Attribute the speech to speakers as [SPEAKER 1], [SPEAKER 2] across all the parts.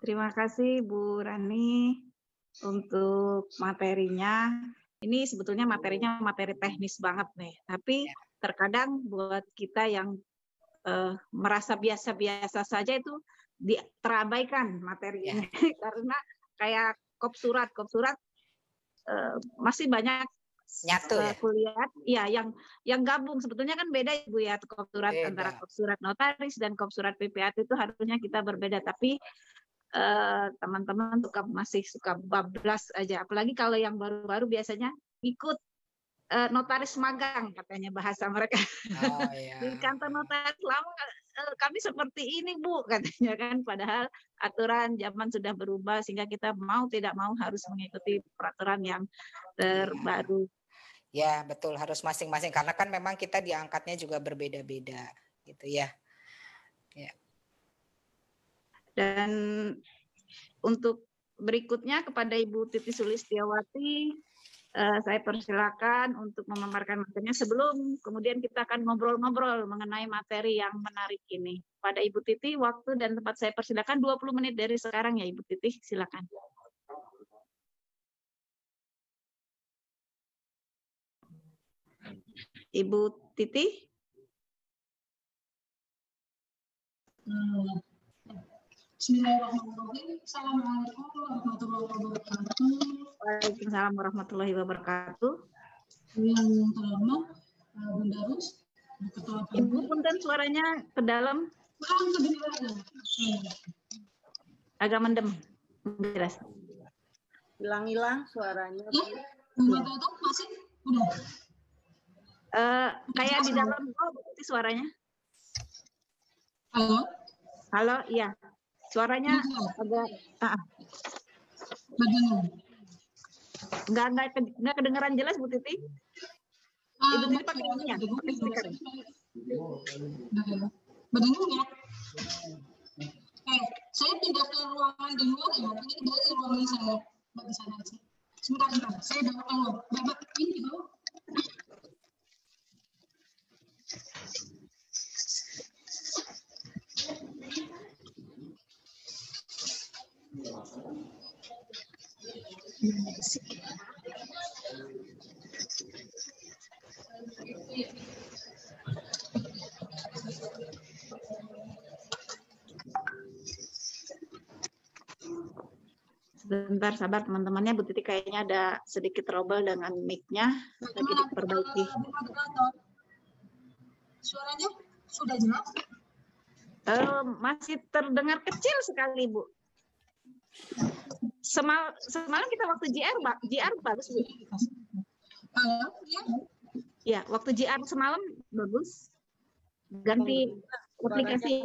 [SPEAKER 1] Terima kasih Bu Rani untuk materinya. Ini sebetulnya materinya materi teknis banget nih, tapi terkadang buat kita yang merasa biasa-biasa saja itu terabaikan materinya karena kayak kop surat masih banyak
[SPEAKER 2] nyatu ya
[SPEAKER 1] kuliah ya yang gabung sebetulnya kan beda Ibu ya kop surat antara kop surat notaris dan kop surat PPAT itu harusnya kita berbeda, tapi teman-teman masih suka bablas aja, apalagi kalau yang baru-baru biasanya ikut notaris magang katanya bahasa mereka. Di kantor notaris lama kami seperti ini Bu katanya kan, padahal aturan zaman sudah berubah sehingga kita mau tidak mau harus mengikuti peraturan yang terbaru.
[SPEAKER 2] Ya betul, harus masing-masing karena kan memang kita diangkatnya juga berbeda-beda gitu ya.
[SPEAKER 1] Dan untuk berikutnya kepada Ibu Titi Sulistiawati, saya persilakan untuk memaparkan materinya sebelum kemudian kita akan ngobrol-ngobrol mengenai materi yang menarik ini. Pada Ibu Titi, waktu dan tempat saya persilakan 20 menit dari sekarang ya Ibu Titi, silakan. Ibu Titi?
[SPEAKER 3] Bismillahirrahmanirrahim. Assalamualaikum warahmatullahi wabarakatuh.
[SPEAKER 1] Waalaikumsalam warahmatullahi wabarakatuh.
[SPEAKER 3] Yang terhormat Bunda Rus, Ketua
[SPEAKER 1] Ibu punten suaranya ke dalam. Agak mendem. Jelas.
[SPEAKER 4] Hilang-hilang suaranya.
[SPEAKER 3] Bunda Tutup masih? Udah.
[SPEAKER 1] Kayak di dalam seperti suaranya.
[SPEAKER 3] Halo?
[SPEAKER 1] Halo, iya. Suaranya agak Enggak kedengaran jelas Bu Titi. Ibu Titi pakai ini ya? Pakai speaker.
[SPEAKER 3] Mendengar ya? Saya pindah ke ruangan di luar ya. Ini dari ruangan saya. Di sana aja. Sebentar. Saya bawa keluar. Bapak ini bawa.
[SPEAKER 1] Sebentar sabar teman-temannya, Bu Titi kayaknya ada sedikit trouble dengan mic-nya, lagi diperbaiki.
[SPEAKER 3] Suaranya sudah jelas?
[SPEAKER 1] Masih terdengar kecil sekali Bu. Semalam kita waktu JR bagus Bu. Ya, waktu JR semalam bagus. Ganti aplikasi.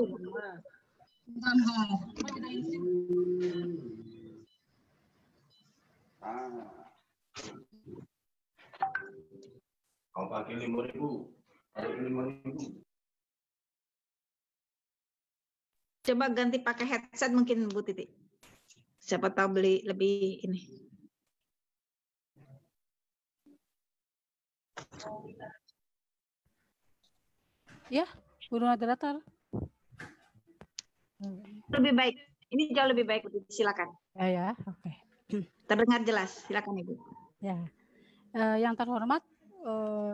[SPEAKER 5] Kalau pakai 5.000, pakai 5.000.
[SPEAKER 1] Coba ganti pakai headset mungkin Bu Titi. Siapa tahu beli lebih ini.
[SPEAKER 6] Ya, burung moderator.
[SPEAKER 1] Lebih baik. Ini jauh lebih baik Bu Titi. Silakan.
[SPEAKER 6] Ya, oke.
[SPEAKER 1] Terdengar jelas. Silakan Ibu.
[SPEAKER 6] Ya. Yang terhormat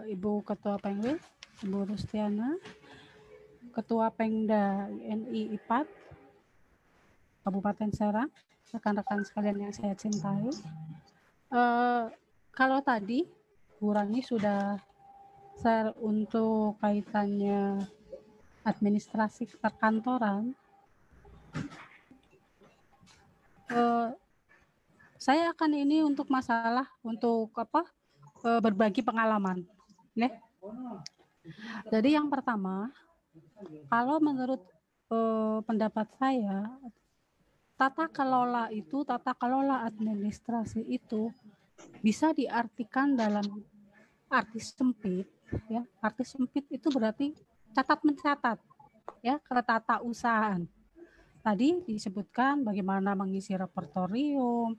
[SPEAKER 6] Ibu Ketua Pengwil, Ibu Rustiana, Ketua Pengda INI IPAT, Kabupaten Serang, rekan-rekan sekalian yang saya cintai. Kalau tadi Bu Rani sudah share untuk kaitannya administrasi perkantoran, saya akan ini untuk masalah untuk berbagi pengalaman, ya. Jadi yang pertama, kalau menurut pendapat saya, tata kelola administrasi itu bisa diartikan dalam arti sempit, ya. Arti sempit itu berarti catat mencatat, ya, ketatausaan. Tadi disebutkan bagaimana mengisi repertorium,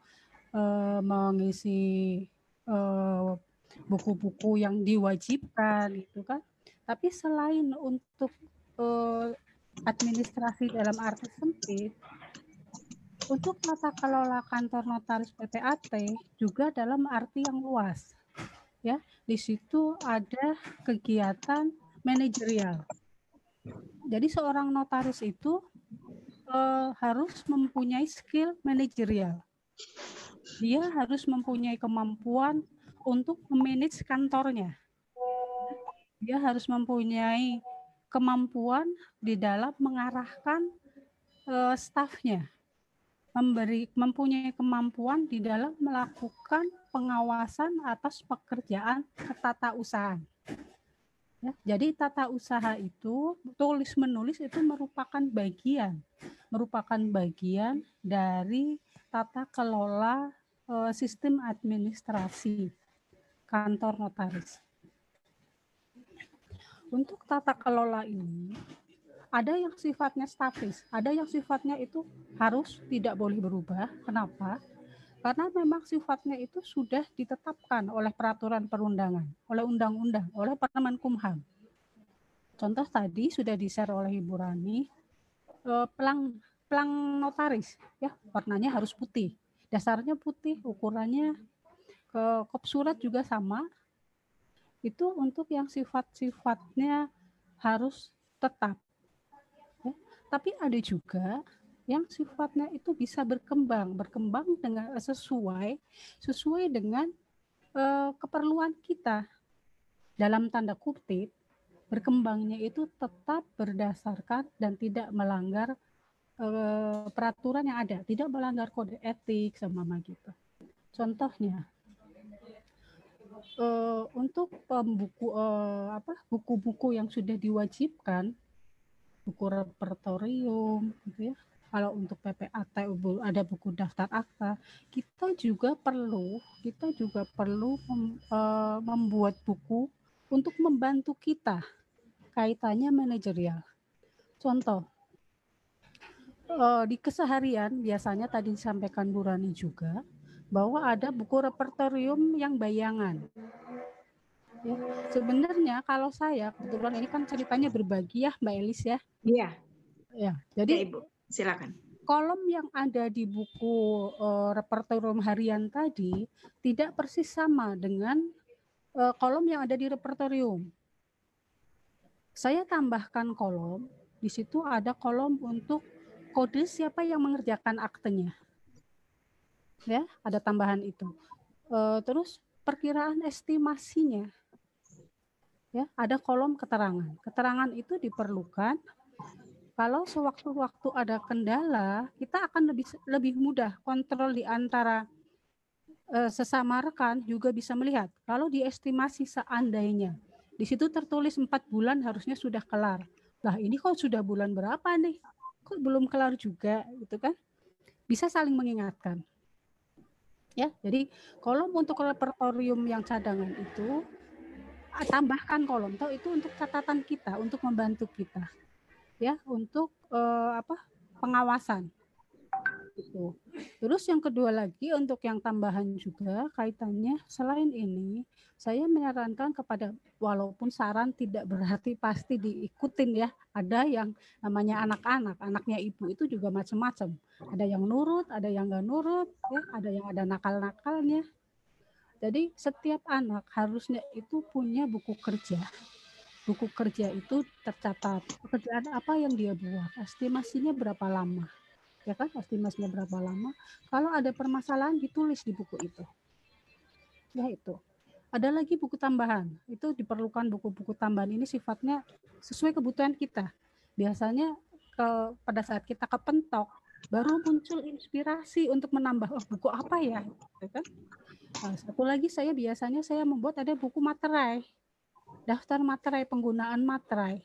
[SPEAKER 6] mengisi buku-buku yang diwajibkan, gitu kan. Tapi selain untuk administrasi dalam arti sempit, Untuk tata kelola kantor notaris PPAT juga dalam arti yang luas. Ya, di situ ada kegiatan manajerial. Jadi seorang notaris itu harus mempunyai skill manajerial. Dia harus mempunyai kemampuan untuk memanage kantornya. Dia harus mempunyai kemampuan di dalam mengarahkan stafnya, mempunyai kemampuan di dalam melakukan pengawasan atas pekerjaan ketatausahaan. Ya, jadi tata usaha itu, tulis menulis itu merupakan bagian dari tata kelola sistem administrasi kantor notaris. Untuk tata kelola ini, ada yang sifatnya statis, ada yang sifatnya itu harus tidak boleh berubah. Kenapa? Karena memang sifatnya itu sudah ditetapkan oleh peraturan perundangan, oleh undang-undang, oleh Permenkumham. Contoh tadi sudah di-share oleh Ibu Rani, pelang notaris, ya warnanya harus putih, dasarnya putih, ukurannya kop surat juga sama. Itu untuk yang sifat-sifatnya harus tetap. Ya. Tapi ada juga yang sifatnya itu bisa berkembang dengan sesuai dengan keperluan kita. Dalam tanda kutip, berkembangnya itu tetap berdasarkan dan tidak melanggar peraturan yang ada, tidak melanggar kode etik sama gitu. Contohnya, untuk buku-buku yang sudah diwajibkan, buku repertorium, gitu ya. Kalau untuk PPAT ada buku daftar akta, kita juga perlu membuat buku untuk membantu kita kaitannya manajerial. Contoh, di keseharian biasanya tadi disampaikan Bu Rani juga bahwa ada buku repertorium yang bayangan. Ya, sebenarnya kalau saya kebetulan ini kan ceritanya berbagi ya Mbak Elis ya.
[SPEAKER 1] Iya.
[SPEAKER 6] Ya, jadi
[SPEAKER 1] ya, Ibu, silakan.
[SPEAKER 6] Kolom yang ada di buku repertorium harian tadi tidak persis sama dengan kolom yang ada di repertorium. Saya tambahkan kolom, di situ ada kolom untuk kode siapa yang mengerjakan aktenya. Ya, ada tambahan itu. Terus perkiraan estimasinya. Ya, ada kolom keterangan. Keterangan itu diperlukan kalau sewaktu-waktu ada kendala, kita akan lebih mudah kontrol di antara sesama rekan juga bisa melihat. Kalau diestimasi seandainya, di situ tertulis 4 bulan harusnya sudah kelar. Lah ini kok sudah bulan berapa nih? Kok belum kelar juga, gitu kan? Bisa saling mengingatkan. Ya, jadi kolom untuk repertorium yang cadangan itu tambahkan kolom itu untuk catatan kita, untuk membantu kita. Ya, untuk pengawasan. Gitu. Terus yang kedua lagi untuk yang tambahan juga kaitannya selain ini saya menyarankan kepada, walaupun saran tidak berarti pasti diikutin ya, ada yang namanya anak-anak, anaknya ibu itu juga macam-macam, ada yang nurut, ada yang nggak nurut ya, ada yang ada nakal-nakalnya. Jadi setiap anak harusnya itu punya buku kerja. Buku kerja itu tercatat pekerjaan apa yang dia buat, estimasinya berapa lama, ya kan, estimasinya berapa lama. Kalau ada permasalahan ditulis di buku itu. Ya itu. Ada lagi buku tambahan. Itu diperlukan buku-buku tambahan ini sifatnya sesuai kebutuhan kita. Biasanya pada saat kita kepentok baru muncul inspirasi untuk menambah buku apa ya, ya kan? Nah, satu lagi biasanya saya membuat ada buku materai. Daftar materai, penggunaan materai.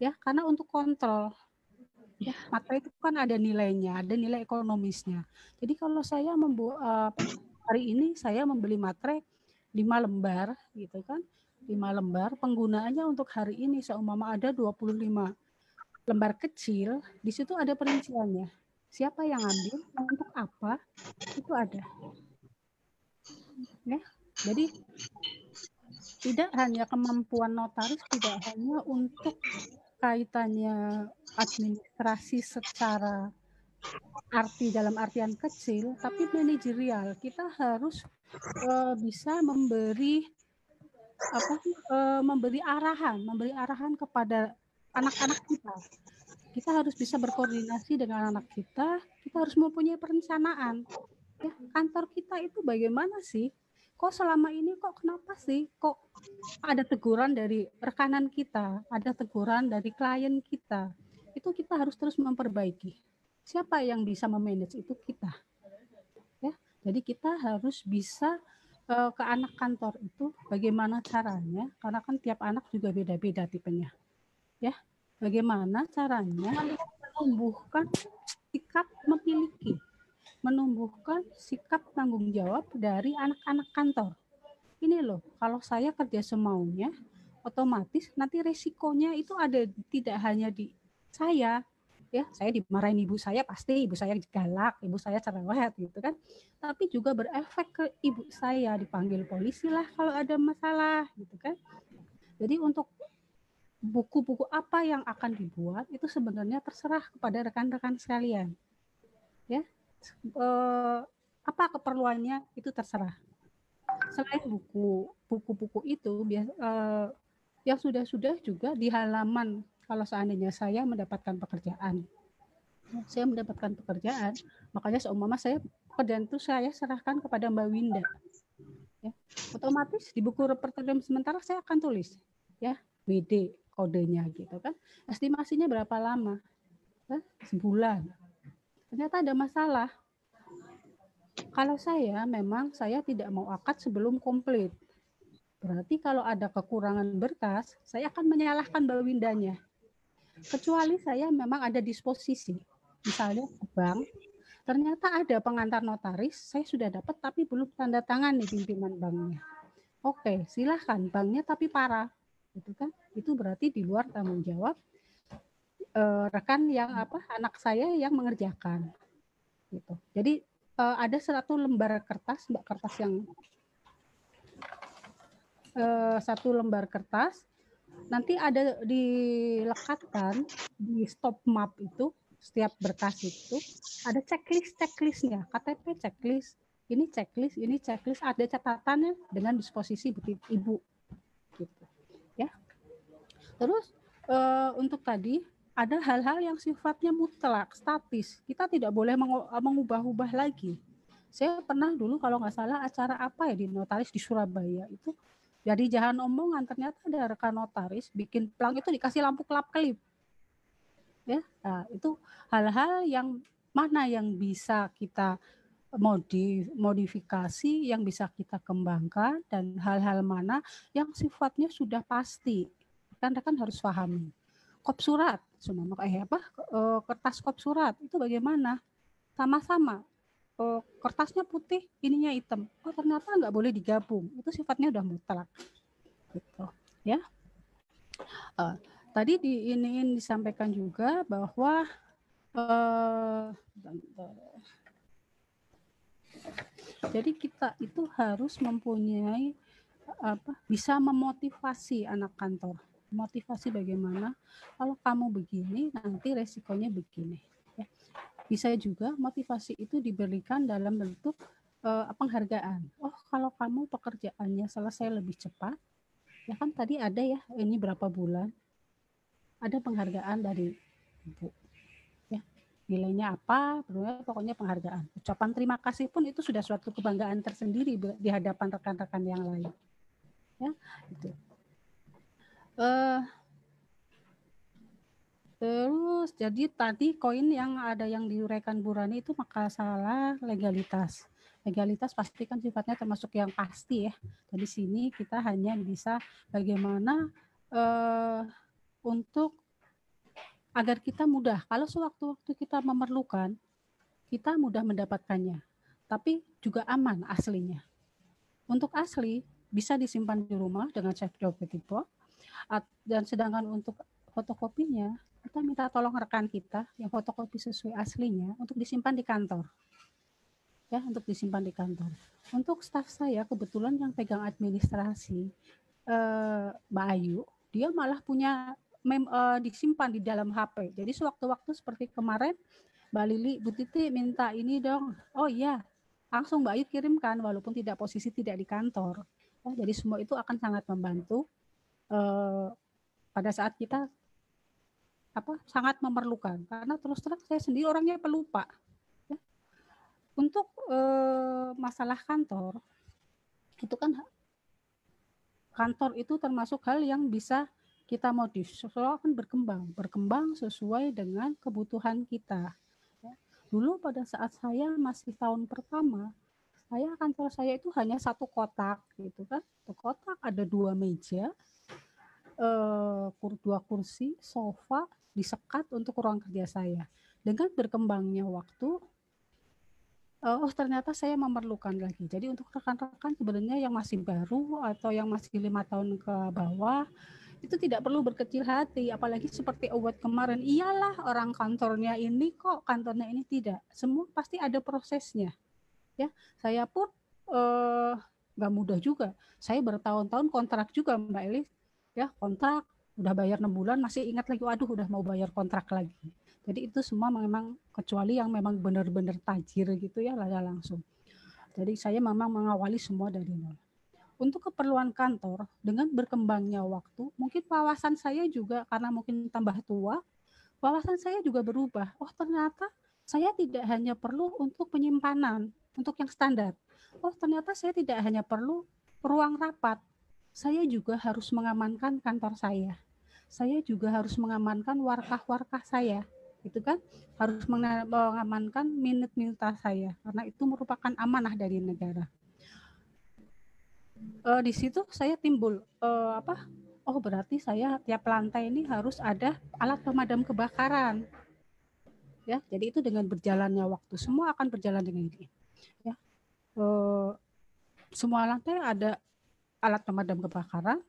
[SPEAKER 6] Ya, karena untuk kontrol. Ya, materai itu kan ada nilainya, ada nilai ekonomisnya. Jadi kalau saya membuat hari ini saya membeli materai 5 lembar gitu kan. 5 lembar, penggunaannya untuk hari ini seumpama ada 25 lembar kecil, di situ ada perinciannya. Siapa yang ambil, untuk apa, itu ada. Ya, jadi tidak hanya kemampuan notaris, tidak hanya untuk kaitannya administrasi secara dalam artian kecil, tapi manajerial. Kita harus bisa memberi memberi arahan kepada anak-anak kita. Kita harus bisa berkoordinasi dengan anak kita. Kita harus mempunyai perencanaan. Ya, kantor kita itu bagaimana sih? Kok selama ini kenapa sih? Kok ada teguran dari rekanan kita, ada teguran dari klien kita. Itu kita harus terus memperbaiki. Siapa yang bisa memanage itu kita. Ya, jadi kita harus bisa ke anak kantor itu bagaimana caranya, karena kan tiap anak juga beda-beda tipenya. Ya, bagaimana caranya menumbuhkan sikap memiliki, menumbuhkan sikap tanggung jawab dari anak-anak kantor. Ini loh, kalau saya kerja semaunya, otomatis nanti resikonya itu ada tidak hanya di saya, ya saya dimarahin ibu saya, pasti ibu saya galak, ibu saya cerewet gitu kan, tapi juga berefek ke ibu saya, dipanggil polisi lah kalau ada masalah gitu kan. Jadi untuk buku-buku apa yang akan dibuat itu sebenarnya terserah kepada rekan-rekan sekalian, ya. Apa keperluannya itu terserah. Selain buku-buku itu yang sudah juga di halaman, kalau seandainya saya mendapatkan pekerjaan, makanya seumpama saya pekerjaan itu saya serahkan kepada Mbak Winda, ya, otomatis di buku repertorium sementara saya akan tulis, ya, WD kodenya gitu kan, estimasinya berapa lama, ya, sebulan. Ternyata ada masalah. Kalau saya tidak mau akad sebelum komplit. Berarti kalau ada kekurangan berkas, saya akan menyalahkan Mbak Windanya. Kecuali saya memang ada disposisi. Misalnya ke bank, ternyata ada pengantar notaris, saya sudah dapat tapi belum tanda tangan nih pimpinan banknya. Oke, silahkan banknya tapi parah. Gitu kan? Itu berarti di luar tanggung jawab rekan yang anak saya yang mengerjakan. Gitu. Jadi ada 1 lembar kertas, yang 1 lembar kertas, nanti ada dilekatkan di stop map itu, setiap berkas itu ada checklistnya, KTP checklist, ini checklist, ada catatannya dengan disposisi ibu, gitu, ya. Terus untuk tadi ada hal-hal yang sifatnya mutlak, statis. Kita tidak boleh mengubah-ubah lagi. Saya pernah dulu kalau nggak salah acara apa ya di notaris di Surabaya itu, jadi jangan omongan, ternyata ada rekan notaris bikin plang itu dikasih lampu kelap-kelip. Ya, nah, itu hal-hal yang mana yang bisa kita modifikasi, yang bisa kita kembangkan, dan hal-hal mana yang sifatnya sudah pasti. Rekan-rekan harus pahami. Kop surat, kertas kop surat itu bagaimana? Sama-sama kertasnya putih, ininya hitam. Oh ternyata nggak boleh digabung. Itu sifatnya udah mutlak. Gitu, ya. Tadi disampaikan juga bahwa jadi kita itu harus mempunyai bisa memotivasi anak kantor. Motivasi bagaimana? Kalau kamu begini, nanti resikonya begini. Ya. Bisa juga motivasi itu diberikan dalam bentuk penghargaan. Oh, kalau kamu pekerjaannya selesai lebih cepat, ya kan tadi ada ya, ini berapa bulan, ada penghargaan dari ibu. Ya, nilainya apa? Pokoknya penghargaan. Ucapan terima kasih pun itu sudah suatu kebanggaan tersendiri di hadapan rekan-rekan yang lain. Ya, itu. Terus jadi tadi koin yang ada yang diuraikan Bu Rani itu masalah legalitas. Legalitas pasti kan sifatnya termasuk yang pasti ya. Di sini kita hanya bisa bagaimana untuk agar kita mudah. Kalau sewaktu-waktu kita memerlukan, kita mudah mendapatkannya. Tapi juga aman aslinya. Untuk asli bisa disimpan di rumah dengan safe deposito. Dan sedangkan untuk fotokopinya kita minta tolong rekan kita yang fotokopi sesuai aslinya untuk disimpan di kantor, ya, untuk disimpan di kantor. Untuk staf saya kebetulan yang pegang administrasi, Mbak Ayu, dia malah punya disimpan di dalam HP. Jadi sewaktu-waktu seperti kemarin Mbak Lili, Bu Titi minta ini dong. Oh iya, langsung Mbak Ayu kirimkan walaupun tidak posisi tidak di kantor. Jadi semua itu akan sangat membantu pada saat kita sangat memerlukan. Karena terus terang saya sendiri orangnya pelupa. Ya. Untuk masalah kantor, itu kan kantor itu termasuk hal yang bisa kita modif, soalnya kan berkembang sesuai dengan kebutuhan kita. Dulu pada saat saya masih tahun pertama, kantor saya itu hanya satu kotak, gitu kan. Satu kotak ada 2 meja, 2 kursi, sofa, disekat untuk ruang kerja saya. Dengan berkembangnya waktu, ternyata saya memerlukan lagi. Jadi untuk rekan-rekan sebenarnya yang masih baru atau yang masih 5 tahun ke bawah, itu tidak perlu berkecil hati, apalagi seperti award kemarin. Iyalah orang kantornya ini kok, kantornya ini tidak. Semua pasti ada prosesnya. Ya, saya pun nggak mudah juga. Saya bertahun-tahun kontrak juga, Mbak Elis. Ya, kontrak udah bayar 6 bulan masih ingat lagi, waduh udah mau bayar kontrak lagi. Jadi itu semua memang kecuali yang memang benar-benar tajir gitu ya langsung. Jadi saya memang mengawali semua dari nol. Untuk keperluan kantor, dengan berkembangnya waktu, mungkin wawasan saya juga karena mungkin tambah tua, wawasan saya juga berubah. Oh ternyata saya tidak hanya perlu untuk penyimpanan, untuk yang standar. Oh ternyata saya tidak hanya perlu ruang rapat, saya juga harus mengamankan kantor saya. Saya juga harus mengamankan warkah-warkah saya, gitu kan? Harus mengamankan minute-minute saya, karena itu merupakan amanah dari negara. Di situ saya timbul oh berarti saya tiap lantai ini harus ada alat pemadam kebakaran ya. Jadi itu dengan berjalannya waktu semua akan berjalan dengan ini ya. Semua lantai ada alat pemadam kebakaran,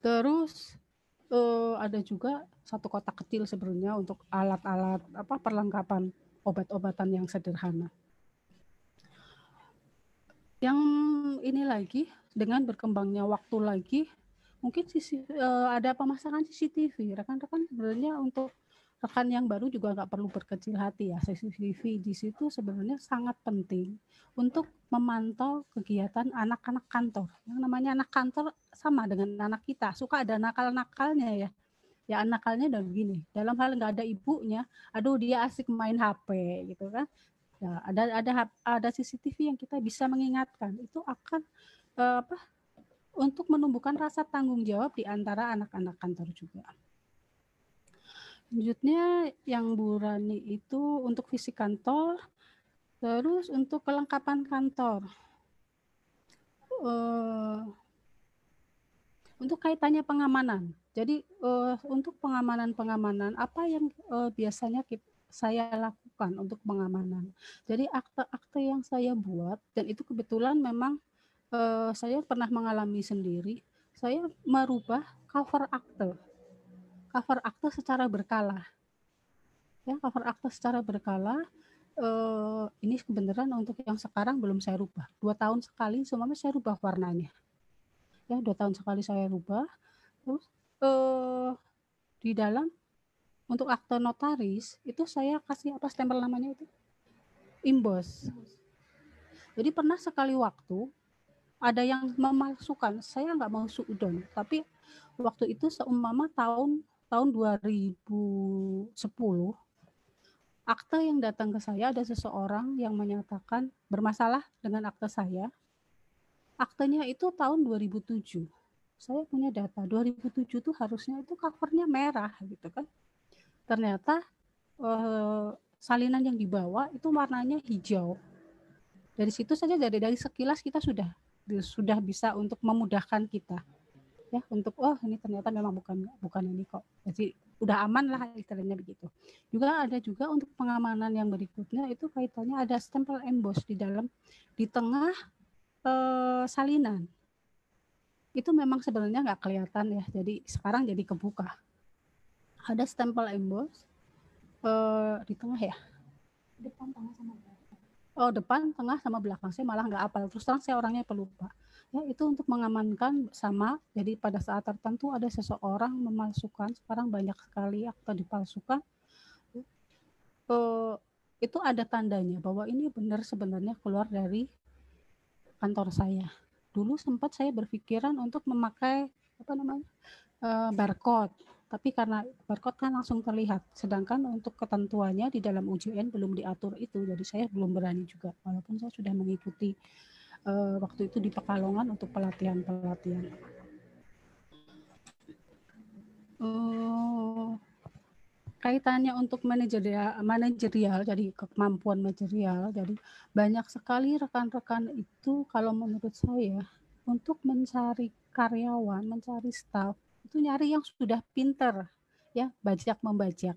[SPEAKER 6] terus ada juga satu kotak kecil sebenarnya untuk alat-alat perlengkapan obat-obatan yang sederhana. Yang ini lagi dengan berkembangnya waktu lagi mungkin ada pemasangan CCTV. Rekan-rekan sebenarnya untuk rekan yang baru juga nggak perlu berkecil hati ya. CCTV di situ sebenarnya sangat penting untuk memantau kegiatan anak-anak kantor. Yang namanya anak kantor sama dengan anak kita, suka ada nakal-nakalnya ya. Ya nakalnya udah begini. Dalam hal nggak ada ibunya, aduh dia asik main HP gitu kan. Ya, ada CCTV yang kita bisa mengingatkan, itu akan untuk menumbuhkan rasa tanggung jawab di antara anak-anak kantor juga. Selanjutnya yang Bu Rani itu untuk fisik kantor, terus untuk kelengkapan kantor. Untuk kaitannya pengamanan. Jadi untuk pengamanan apa yang biasanya saya lakukan untuk pengamanan. Jadi akte-akte yang saya buat, dan itu kebetulan memang saya pernah mengalami sendiri, saya merubah cover akte secara berkala. Ya, cover akte secara berkala, ini kebenaran untuk yang sekarang belum saya rubah. 2 tahun sekali semuanya saya rubah warnanya. Ya, 2 tahun sekali saya rubah. Terus di dalam untuk akte notaris itu saya kasih stempel namanya itu imbos. Jadi pernah sekali waktu ada yang memalsukan, saya nggak mau suudon, tapi waktu itu seumpama tahun 2010 akte yang datang ke saya, ada seseorang yang menyatakan bermasalah dengan akte saya. Aktenya itu tahun 2007. Saya punya data 2007 tuh harusnya itu covernya merah gitu kan. Ternyata salinan yang dibawa itu warnanya hijau. Dari situ saja dari sekilas kita sudah bisa untuk memudahkan kita ya untuk ini ternyata memang bukan ini kok. Jadi udah aman lah istilahnya begitu. Juga ada juga untuk pengamanan yang berikutnya itu kaitannya ada stempel emboss di tengah salinan. Itu memang sebenarnya nggak kelihatan ya. Jadi sekarang jadi kebuka. Ada stempel emboss di tengah ya. Depan, tengah, sama belakang. Depan, tengah, sama belakang. Saya malah nggak hafal. Terus terang saya orangnya pelupa. Ya, itu untuk mengamankan sama. Jadi pada saat tertentu ada seseorang memalsukan. Sekarang banyak sekali akte dipalsukan. itu ada tandanya bahwa ini benar sebenarnya keluar dari kantor saya. Dulu sempat saya berpikiran untuk memakai barcode, tapi karena barcode kan langsung terlihat, sedangkan untuk ketentuannya di dalam UJN belum diatur itu, jadi saya belum berani juga, walaupun saya sudah mengikuti waktu itu di Pekalongan untuk pelatihan. Kaitannya untuk manajerial, jadi kemampuan manajerial, jadi banyak sekali rekan-rekan itu kalau menurut saya untuk mencari karyawan, mencari staff itu nyari yang sudah pinter, ya, bajak membajak.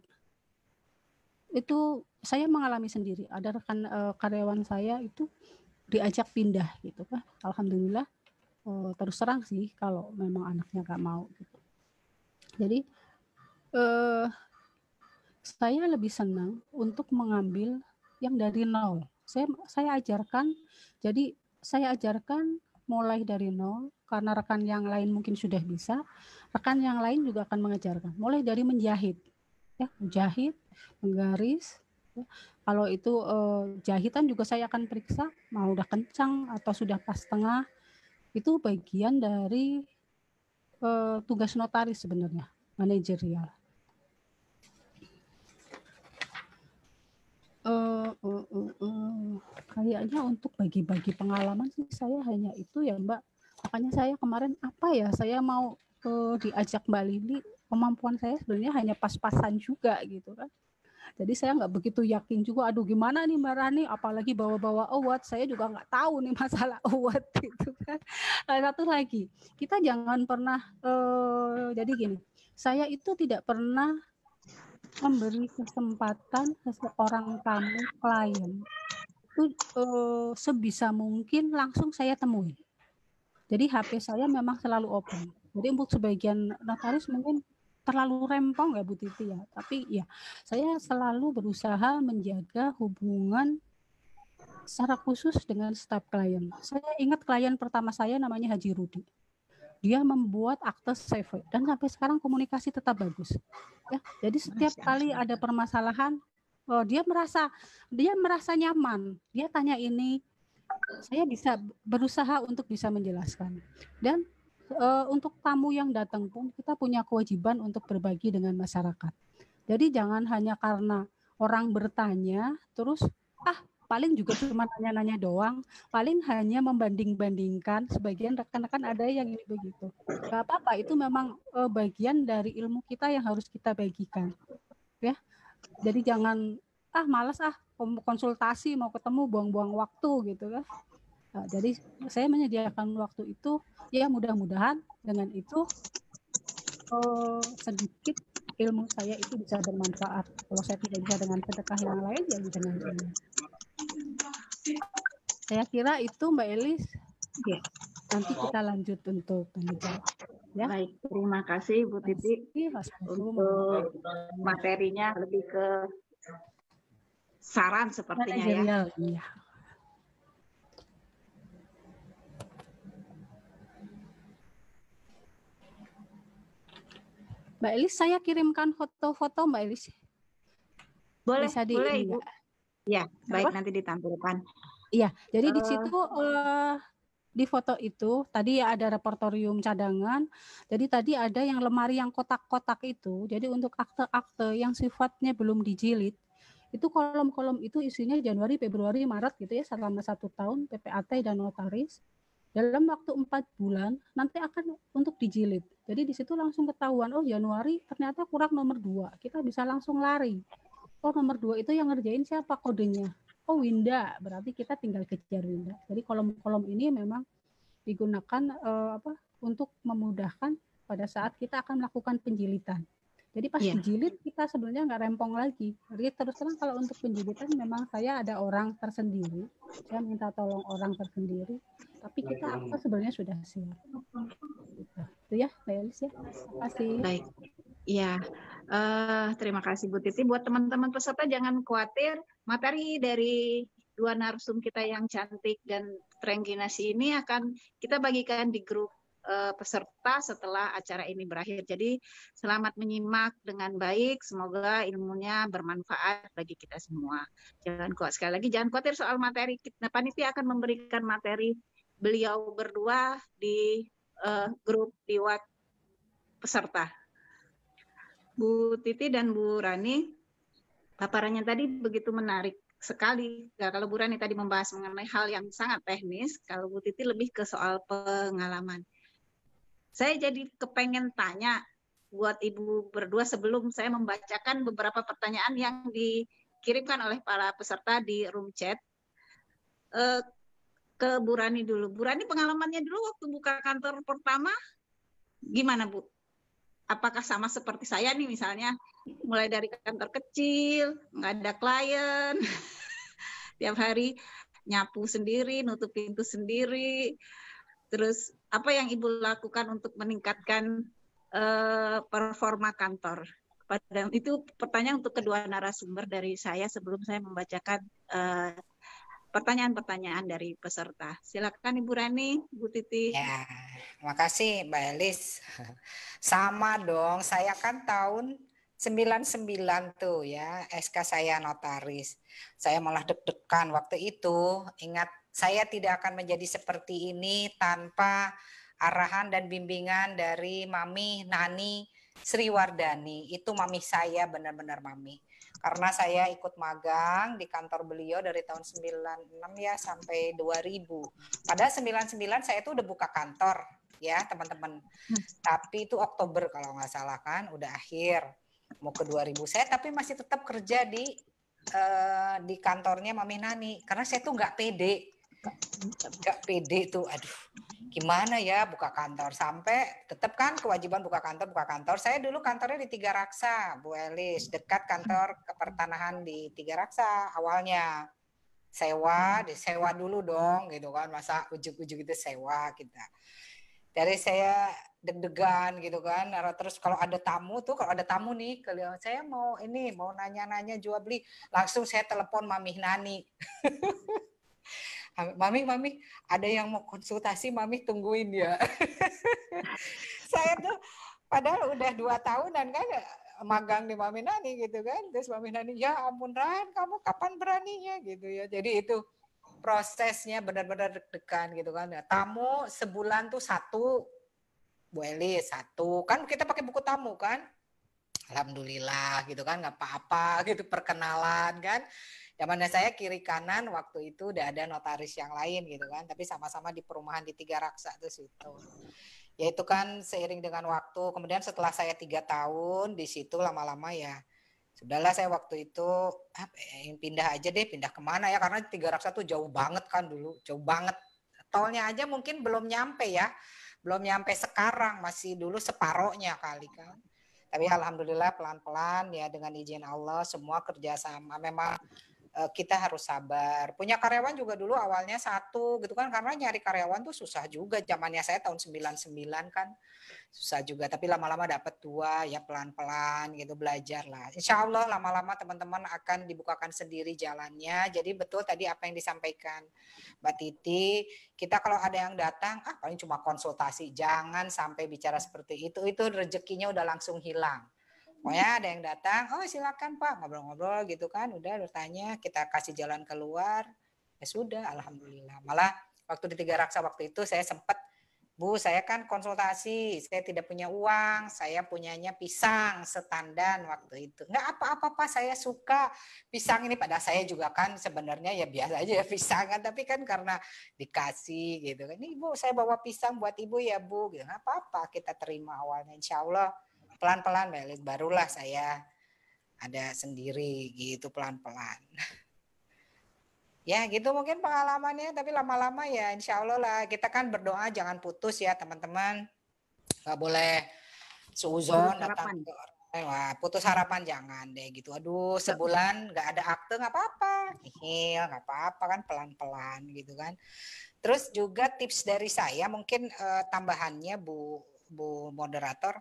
[SPEAKER 6] Itu saya mengalami sendiri. Ada rekan karyawan saya itu diajak pindah gitu kan. Alhamdulillah terus terang sih kalau memang anaknya nggak mau gitu. Jadi saya lebih senang untuk mengambil yang dari nol. Saya ajarkan, jadi saya ajarkan mulai dari nol, karena rekan yang lain mungkin sudah bisa, rekan yang lain juga akan mengajarkan. Mulai dari menjahit, ya, menjahit, menggaris. Ya. Kalau itu jahitan juga saya akan periksa, mau udah kencang atau sudah pas tengah. Itu bagian dari tugas notaris sebenarnya, manajerial. Kayaknya untuk bagi-bagi pengalaman sih saya hanya itu ya Mbak. Makanya saya kemarin saya mau diajak Mbak Lili, kemampuan saya sebenarnya hanya pas-pasan juga gitu kan. Jadi saya nggak begitu yakin juga, aduh gimana nih Mbak Rani, apalagi bawa-bawa award, saya juga nggak tahu nih masalah award gitu kan. Satu lagi, kita jangan pernah, jadi gini, saya itu tidak pernah memberi kesempatan seseorang tamu klien itu sebisa mungkin langsung saya temui. Jadi HP saya memang selalu open. Jadi untuk sebagian notaris mungkin terlalu rempong ya Bu Titi ya. Tapi ya saya selalu berusaha menjaga hubungan secara khusus dengan staf klien. Saya ingat klien pertama saya namanya Haji Rudi. Dia membuat akte CV dan sampai sekarang komunikasi tetap bagus. Ya, jadi setiap kali ada permasalahan, dia merasa nyaman. Dia tanya ini, saya bisa berusaha untuk bisa menjelaskan. Dan untuk tamu yang datang pun kita punya kewajiban untuk berbagi dengan masyarakat. Jadi jangan hanya karena orang bertanya terus paling juga cuma nanya-nanya doang, paling hanya membanding-bandingkan. Sebagian rekan-rekan ada yang ini begitu. Gak apa-apa, itu memang bagian dari ilmu kita yang harus kita bagikan. Ya, jadi jangan malas konsultasi mau ketemu buang-buang waktu gitu kan. Nah, jadi saya menyediakan waktu itu, ya mudah-mudahan dengan itu sedikit ilmu saya itu bisa bermanfaat. Kalau saya tidak bisa dengan sedekah yang lain, ya dengan ini. Saya kira itu Mbak Elis. Ya, nanti kita lanjut untuk tanya jawab. Ya. Baik,
[SPEAKER 1] terima kasih Bu Titi untuk materinya lebih ke saran sepertinya ya.
[SPEAKER 6] Iya. Mbak Elis, saya kirimkan foto-foto Mbak Elis.
[SPEAKER 1] Boleh, boleh Ibu. Ya, baik, nanti ditampilkan.
[SPEAKER 6] Iya, jadi di situ di foto itu tadi ya ada repertorium cadangan. Jadi tadi ada yang lemari yang kotak-kotak itu. Jadi untuk akte-akte yang sifatnya belum dijilid, itu kolom-kolom itu isinya Januari, Februari, Maret gitu ya, selama 1 tahun PPAT dan notaris. Dalam waktu 4 bulan nanti akan untuk dijilid. Jadi di situ langsung ketahuan, oh Januari ternyata kurang nomor 2. Kita bisa langsung lari. Oh nomor 2 itu yang ngerjain siapa, kodenya? Oh Winda, berarti kita tinggal kejar Winda. Jadi kolom-kolom ini memang digunakan untuk memudahkan pada saat kita akan melakukan penjilitan. Jadi pas dijilid kita sebenarnya nggak rempong lagi. Jadi terus terang kalau untuk penjilitan memang saya ada orang tersendiri. Saya minta tolong orang tersendiri. Tapi kita sebenarnya sudah siap. Gitu. Itu ya, Mbak Elis ya. Terima kasih.
[SPEAKER 1] Baik. Ya, terima kasih Bu Titi. Buat teman-teman peserta jangan khawatir, materi dari 2 narsum kita yang cantik dan terengginasi ini akan kita bagikan di grup peserta setelah acara ini berakhir. Jadi selamat menyimak dengan baik. Semoga ilmunya bermanfaat bagi kita semua. Sekali lagi jangan khawatir soal materi. Panitia akan memberikan materi beliau berdua di grup di WhatsApp peserta. Bu Titi dan Bu Rani, paparannya tadi begitu menarik sekali. Kalau Bu Rani tadi membahas mengenai hal yang sangat teknis, kalau Bu Titi lebih ke soal pengalaman. Saya jadi kepengen tanya buat Ibu berdua sebelum saya membacakan beberapa pertanyaan yang dikirimkan oleh para peserta di room chat. Ke Bu Rani dulu. Bu Rani pengalamannya dulu waktu buka kantor pertama gimana, Bu? Apakah sama seperti saya nih misalnya, mulai dari kantor kecil, nggak ada klien, tiap hari nyapu sendiri, nutup pintu sendiri, terus apa yang Ibu lakukan untuk meningkatkan performa kantor? Itu pertanyaan untuk kedua narasumber dari saya sebelum saya membacakan pertanyaan-pertanyaan dari peserta. Silakan Ibu Rani, Bu Titi.
[SPEAKER 2] Ya, makasih Mbak Elis. Sama dong, saya kan tahun 99 tuh ya, SK saya notaris. Saya malah deg-degan waktu itu. Ingat, saya tidak akan menjadi seperti ini tanpa arahan dan bimbingan dari Mami Nani Sriwardani. Itu mami saya, benar-benar mami. Karena saya ikut magang di kantor beliau dari tahun 96 ya sampai 2000. Padahal 99 saya itu udah buka kantor ya teman-teman. Tapi itu Oktober kalau nggak salah kan, udah akhir. Mau ke 2000 saya tapi masih tetap kerja di kantornya Mami Nani. Karena saya tuh nggak pede. Nggak pede tuh, aduh gimana ya buka kantor, sampai tetap kan kewajiban buka kantor. Saya dulu kantornya di Tiga Raksa, Bu Elis, dekat kantor kepertanahan di Tiga Raksa awalnya. Sewa dulu dong gitu kan, masa ujuk-ujuk itu sewa kita. Dari saya deg-degan gitu kan, terus kalau ada tamu nih, kalau saya mau nanya-nanya jual beli, langsung saya telepon Mami Nani. Mami, ada yang mau konsultasi, Mami tungguin ya. Saya tuh padahal udah 2 tahunan kan magang di Mami Nani gitu kan. Terus Mami Nani, ya ampun Ran, kamu kapan beraninya gitu ya. Jadi itu prosesnya benar-benar deg-degan gitu kan. Tamu sebulan tuh 1, Bu Elis 1. Kan kita pakai buku tamu kan. Alhamdulillah gitu kan, nggak apa-apa gitu, perkenalan kan. Zamannya saya kiri kanan waktu itu udah ada notaris yang lain gitu kan, tapi sama-sama di perumahan di Tiga Raksa tuh situ. Ya itu kan seiring dengan waktu, kemudian setelah saya 3 tahun di situ lama-lama ya sudahlah, saya waktu itu pindah aja deh, pindah kemana ya, karena Tiga Raksa tuh jauh banget kan dulu, jauh banget. Tolnya aja mungkin belum nyampe ya, belum nyampe sekarang, masih dulu separohnya kali kan. Tapi alhamdulillah pelan-pelan ya dengan izin Allah semua kerjasama. Memang kita harus sabar. Punya karyawan juga dulu awalnya 1 gitu kan, karena nyari karyawan tuh susah juga. Zamannya saya tahun 99 kan susah juga, tapi lama-lama dapat 2 ya, pelan-pelan gitu belajar lah. Insya Allah lama-lama teman-teman akan dibukakan sendiri jalannya. Jadi betul tadi apa yang disampaikan Mbak Titi, kita kalau ada yang datang paling cuma konsultasi, jangan sampai bicara seperti itu rezekinya udah langsung hilang. Pokoknya ada yang datang, oh silakan Pak, ngobrol-ngobrol gitu kan, udah bertanya, kita kasih jalan keluar, ya sudah, alhamdulillah. Malah waktu di Tiga Raksa waktu itu saya sempat, Bu, saya kan konsultasi, saya tidak punya uang, saya punyanya pisang setandan waktu itu. Enggak apa-apa Pak, saya suka pisang ini. Padahal saya juga kan sebenarnya ya biasa aja ya pisangan, tapi kan karena dikasih gitu kan. Ini Bu, saya bawa pisang buat Ibu ya Bu. Gitu. Enggak apa-apa, kita terima awalnya, insya Allah. Pelan-pelan barulah saya ada sendiri gitu pelan-pelan. Ya gitu mungkin pengalamannya, tapi lama-lama ya insya Allah lah, kita kan berdoa jangan putus ya teman-teman, nggak boleh suuzon datang ke wah, putus harapan jangan deh gitu. Aduh sebulan nggak ada akte nggak apa-apa, nihil nggak apa-apa kan, pelan-pelan gitu kan. Terus juga tips dari saya mungkin tambahannya Bu moderator.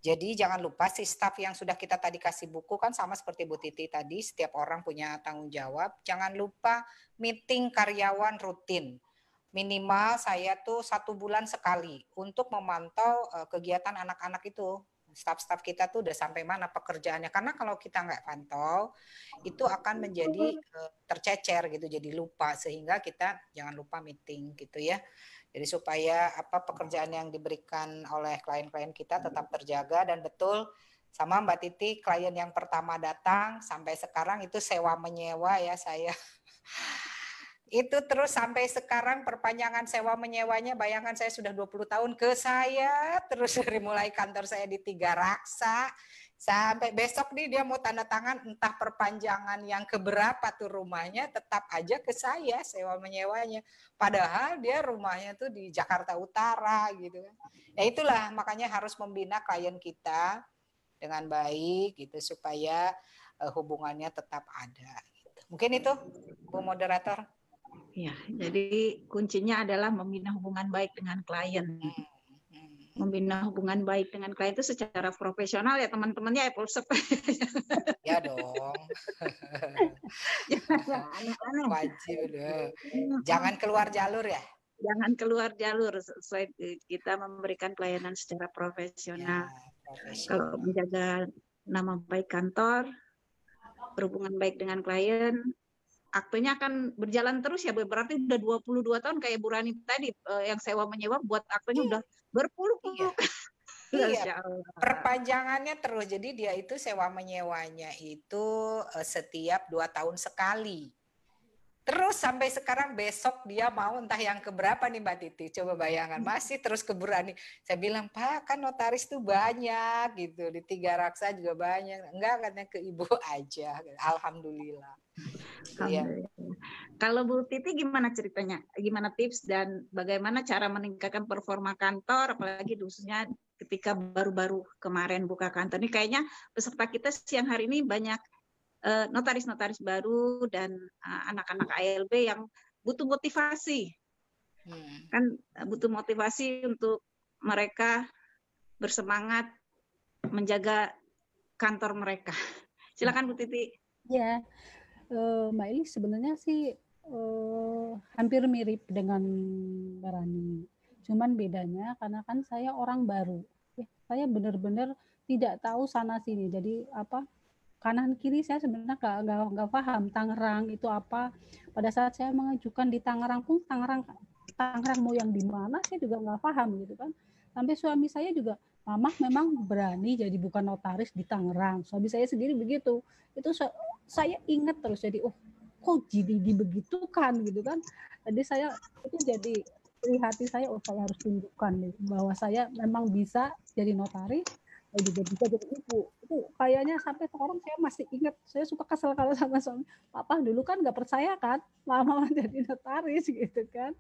[SPEAKER 2] Jadi jangan lupa si staff yang sudah kita tadi kasih buku kan sama seperti Bu Titi tadi, setiap orang punya tanggung jawab. Jangan lupa meeting karyawan rutin. minimal saya tuh 1 bulan sekali untuk memantau kegiatan anak-anak itu. Staf-staf kita tuh udah sampai mana pekerjaannya. Karena kalau kita nggak pantau, itu akan menjadi tercecer gitu, jadi lupa. Sehingga kita jangan lupa meeting gitu ya. Jadi supaya pekerjaan yang diberikan oleh klien-klien kita tetap terjaga dan betul. Sama Mbak Titi, klien yang pertama datang sampai sekarang itu sewa menyewa ya saya. Itu terus sampai sekarang perpanjangan sewa menyewanya, bayangkan saya sudah 20 tahun ke saya, terus dari mulai kantor saya di Tiga Raksa, sampai besok nih dia mau tanda tangan entah perpanjangan yang keberapa tuh rumahnya, tetap aja ke saya sewa menyewanya. Padahal dia rumahnya tuh di Jakarta Utara gitu kan. Ya itulah makanya harus membina klien kita dengan baik gitu supaya hubungannya tetap ada. Gitu. Mungkin itu Bu Moderator.
[SPEAKER 1] Ya, jadi kuncinya adalah membina hubungan baik dengan klien. Membina hubungan baik dengan klien itu secara profesional ya teman-temannya Apple Shop.
[SPEAKER 2] Ya dong.
[SPEAKER 1] Aneh-aneh.
[SPEAKER 2] Wajib deh. Jangan keluar jalur ya.
[SPEAKER 1] Jangan keluar jalur sesuai kita memberikan pelayanan secara profesional.
[SPEAKER 2] Ya,
[SPEAKER 1] kalau menjaga nama baik kantor, berhubungan baik dengan klien, aktenya akan berjalan terus ya, berarti udah 22 tahun kayak Bu Rani tadi yang sewa menyewa buat aktenya udah berpuluh-puluh.
[SPEAKER 2] Iya, perpanjangannya terus. Jadi dia itu sewa menyewanya itu setiap 2 tahun sekali. Terus sampai sekarang besok dia mau entah yang keberapa nih Mbak Titi. Coba bayangkan, masih terus keberani. Saya bilang, Pak kan notaris tuh banyak gitu. Di Tiga Raksa juga banyak. Enggak, katanya ke Ibu aja. Alhamdulillah.
[SPEAKER 1] Alhamdulillah. Kalau Bu Titi gimana ceritanya? Gimana tips dan bagaimana cara meningkatkan performa kantor, apalagi khususnya ketika baru-baru kemarin buka kantor. Ini kayaknya peserta kita siang hari ini banyak notaris-notaris baru dan anak-anak ALB yang butuh motivasi. Kan butuh motivasi untuk mereka bersemangat menjaga kantor mereka. Silakan Bu Titi.
[SPEAKER 6] Ya, Mbak Elis sebenarnya sih hampir mirip dengan Mbak Rani. Cuman bedanya karena kan saya orang baru. Saya benar-benar tidak tahu sana sini. Jadi kanan kiri saya sebenarnya nggak paham Tangerang itu apa. Pada saat saya mengajukan di Tangerang pun Tangerang mau yang di mana saya juga nggak paham gitu kan. Sampai suami saya juga, Mama memang berani jadi bukan notaris di Tangerang. Suami saya sendiri begitu. Itu saya ingat terus, jadi kok jadi dibegitukan gitu kan. Jadi saya itu jadi di hati saya, saya harus tunjukkan nih bahwa saya memang bisa jadi notaris. Saya juga bisa jadi ibu. Itu kayaknya sampai sekarang saya masih ingat. Saya suka kesel kalau sama suami. Papa dulu kan nggak percaya kan, Mama jadi notaris gitu kan.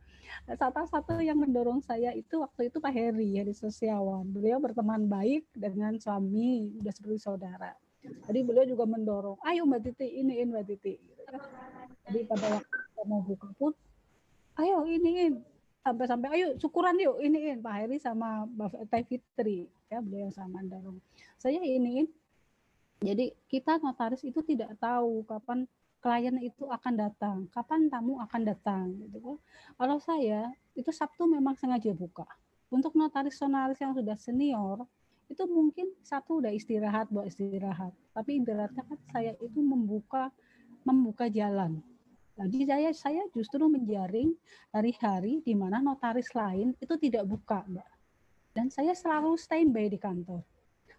[SPEAKER 6] Satu-satu yang mendorong saya itu waktu itu Pak Heri ya di Sosiawan. Beliau berteman baik dengan suami, udah seperti saudara. Jadi beliau juga mendorong, ayo Mbak Titi, iniin Mbak Titi. Gitu kan. Jadi pada waktu kita mau buka pun, ayo iniin. Sampai ayo syukuran yuk iniin Pak Heri sama Mbak Teh Fitri ya, beliau sama dorong saya iniin. Jadi kita notaris itu tidak tahu kapan klien itu akan datang, kapan tamu akan datang gitu kan. Kalau saya itu Sabtu memang sengaja buka. Untuk notaris-notaris yang sudah senior itu mungkin Sabtu udah istirahat, buat istirahat. Tapi ibaratnya kan saya itu membuka jalan. Jadi saya justru menjaring hari-hari di mana notaris lain itu tidak buka, Mbak. Dan saya selalu standby di kantor.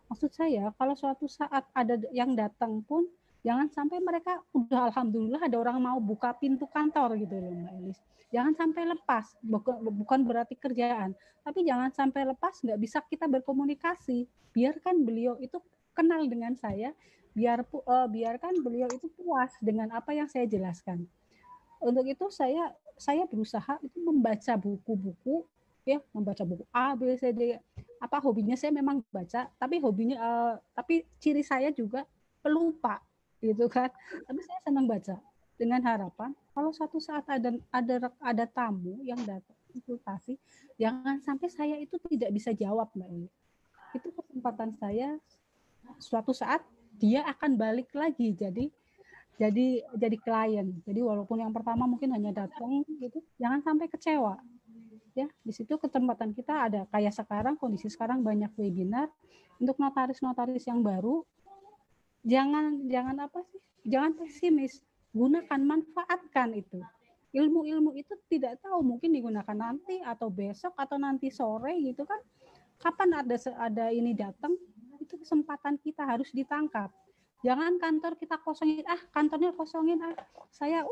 [SPEAKER 6] Maksud saya, kalau suatu saat ada yang datang pun, jangan sampai mereka udah alhamdulillah ada orang mau buka pintu kantor gitu loh, Mbak Elis. Jangan sampai lepas, bukan berarti kerjaan, tapi jangan sampai lepas, nggak bisa kita berkomunikasi. Biarkan beliau itu kenal dengan saya, biarkan beliau itu puas dengan apa yang saya jelaskan. Untuk itu saya berusaha itu membaca buku-buku ya, membaca buku A, B, C, D. Hobinya saya memang baca, tapi tapi ciri saya juga pelupa gitu kan. Tapi saya senang baca dengan harapan kalau suatu saat ada tamu yang datang konsultasi, jangan sampai saya itu tidak bisa jawab, Mbak Ini. Itu kesempatan saya suatu saat dia akan balik lagi. Jadi jadi klien. Jadi walaupun yang pertama mungkin hanya datang gitu, jangan sampai kecewa. Ya, di situ kesempatan kita ada kayak sekarang, kondisi sekarang banyak webinar untuk notaris-notaris yang baru. Jangan apa sih? Jangan pesimis. Gunakan, manfaatkan itu. Ilmu-ilmu itu tidak tahu mungkin digunakan nanti atau besok atau nanti sore gitu kan. Kapan ada ini datang, itu kesempatan kita harus ditangkap. Jangan kantor kita kosongin, kantornya kosongin, saya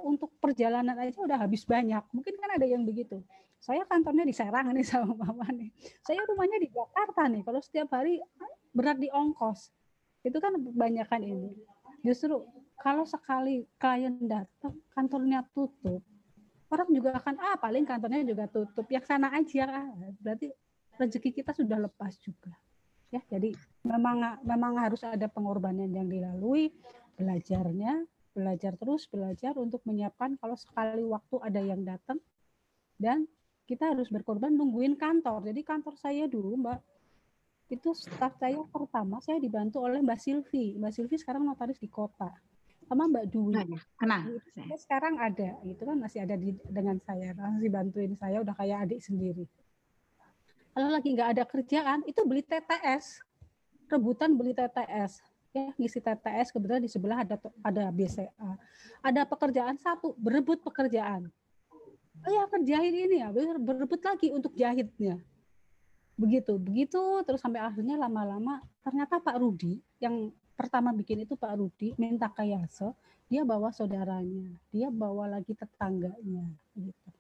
[SPEAKER 6] untuk perjalanan aja udah habis banyak. Mungkin kan ada yang begitu. Saya kantornya di Serang nih sama Mama nih. Saya rumahnya di Jakarta nih. Kalau setiap hari berat di ongkos. Itu kan kebanyakan ini. Justru kalau sekali klien datang, kantornya tutup, orang juga akan, paling kantornya juga tutup. Yang sana aja, berarti rezeki kita sudah lepas juga. Ya, jadi memang harus ada pengorbanan yang dilalui, belajar terus untuk menyiapkan kalau sekali waktu ada yang datang, dan kita harus berkorban nungguin kantor. Jadi kantor saya dulu, Mbak, itu staf saya pertama saya dibantu oleh Mbak Silvi. Mbak Silvi sekarang notaris di kota, sama Mbak Dwi. Sekarang ada, itu kan masih ada dengan saya, masih bantuin saya, udah kayak adik sendiri. Kalau lagi nggak ada kerjaan, itu beli TTS, rebutan beli TTS, ya ngisi TTS. Kebetulan di sebelah ada BCA, ada pekerjaan satu, berebut pekerjaan. Ya kerjain ini ya, berebut lagi untuk jahitnya. Begitu terus sampai akhirnya lama-lama ternyata Pak Rudi yang pertama bikin itu, Pak Rudi minta kayase, dia bawa saudaranya, dia bawa lagi tetangganya, gitu.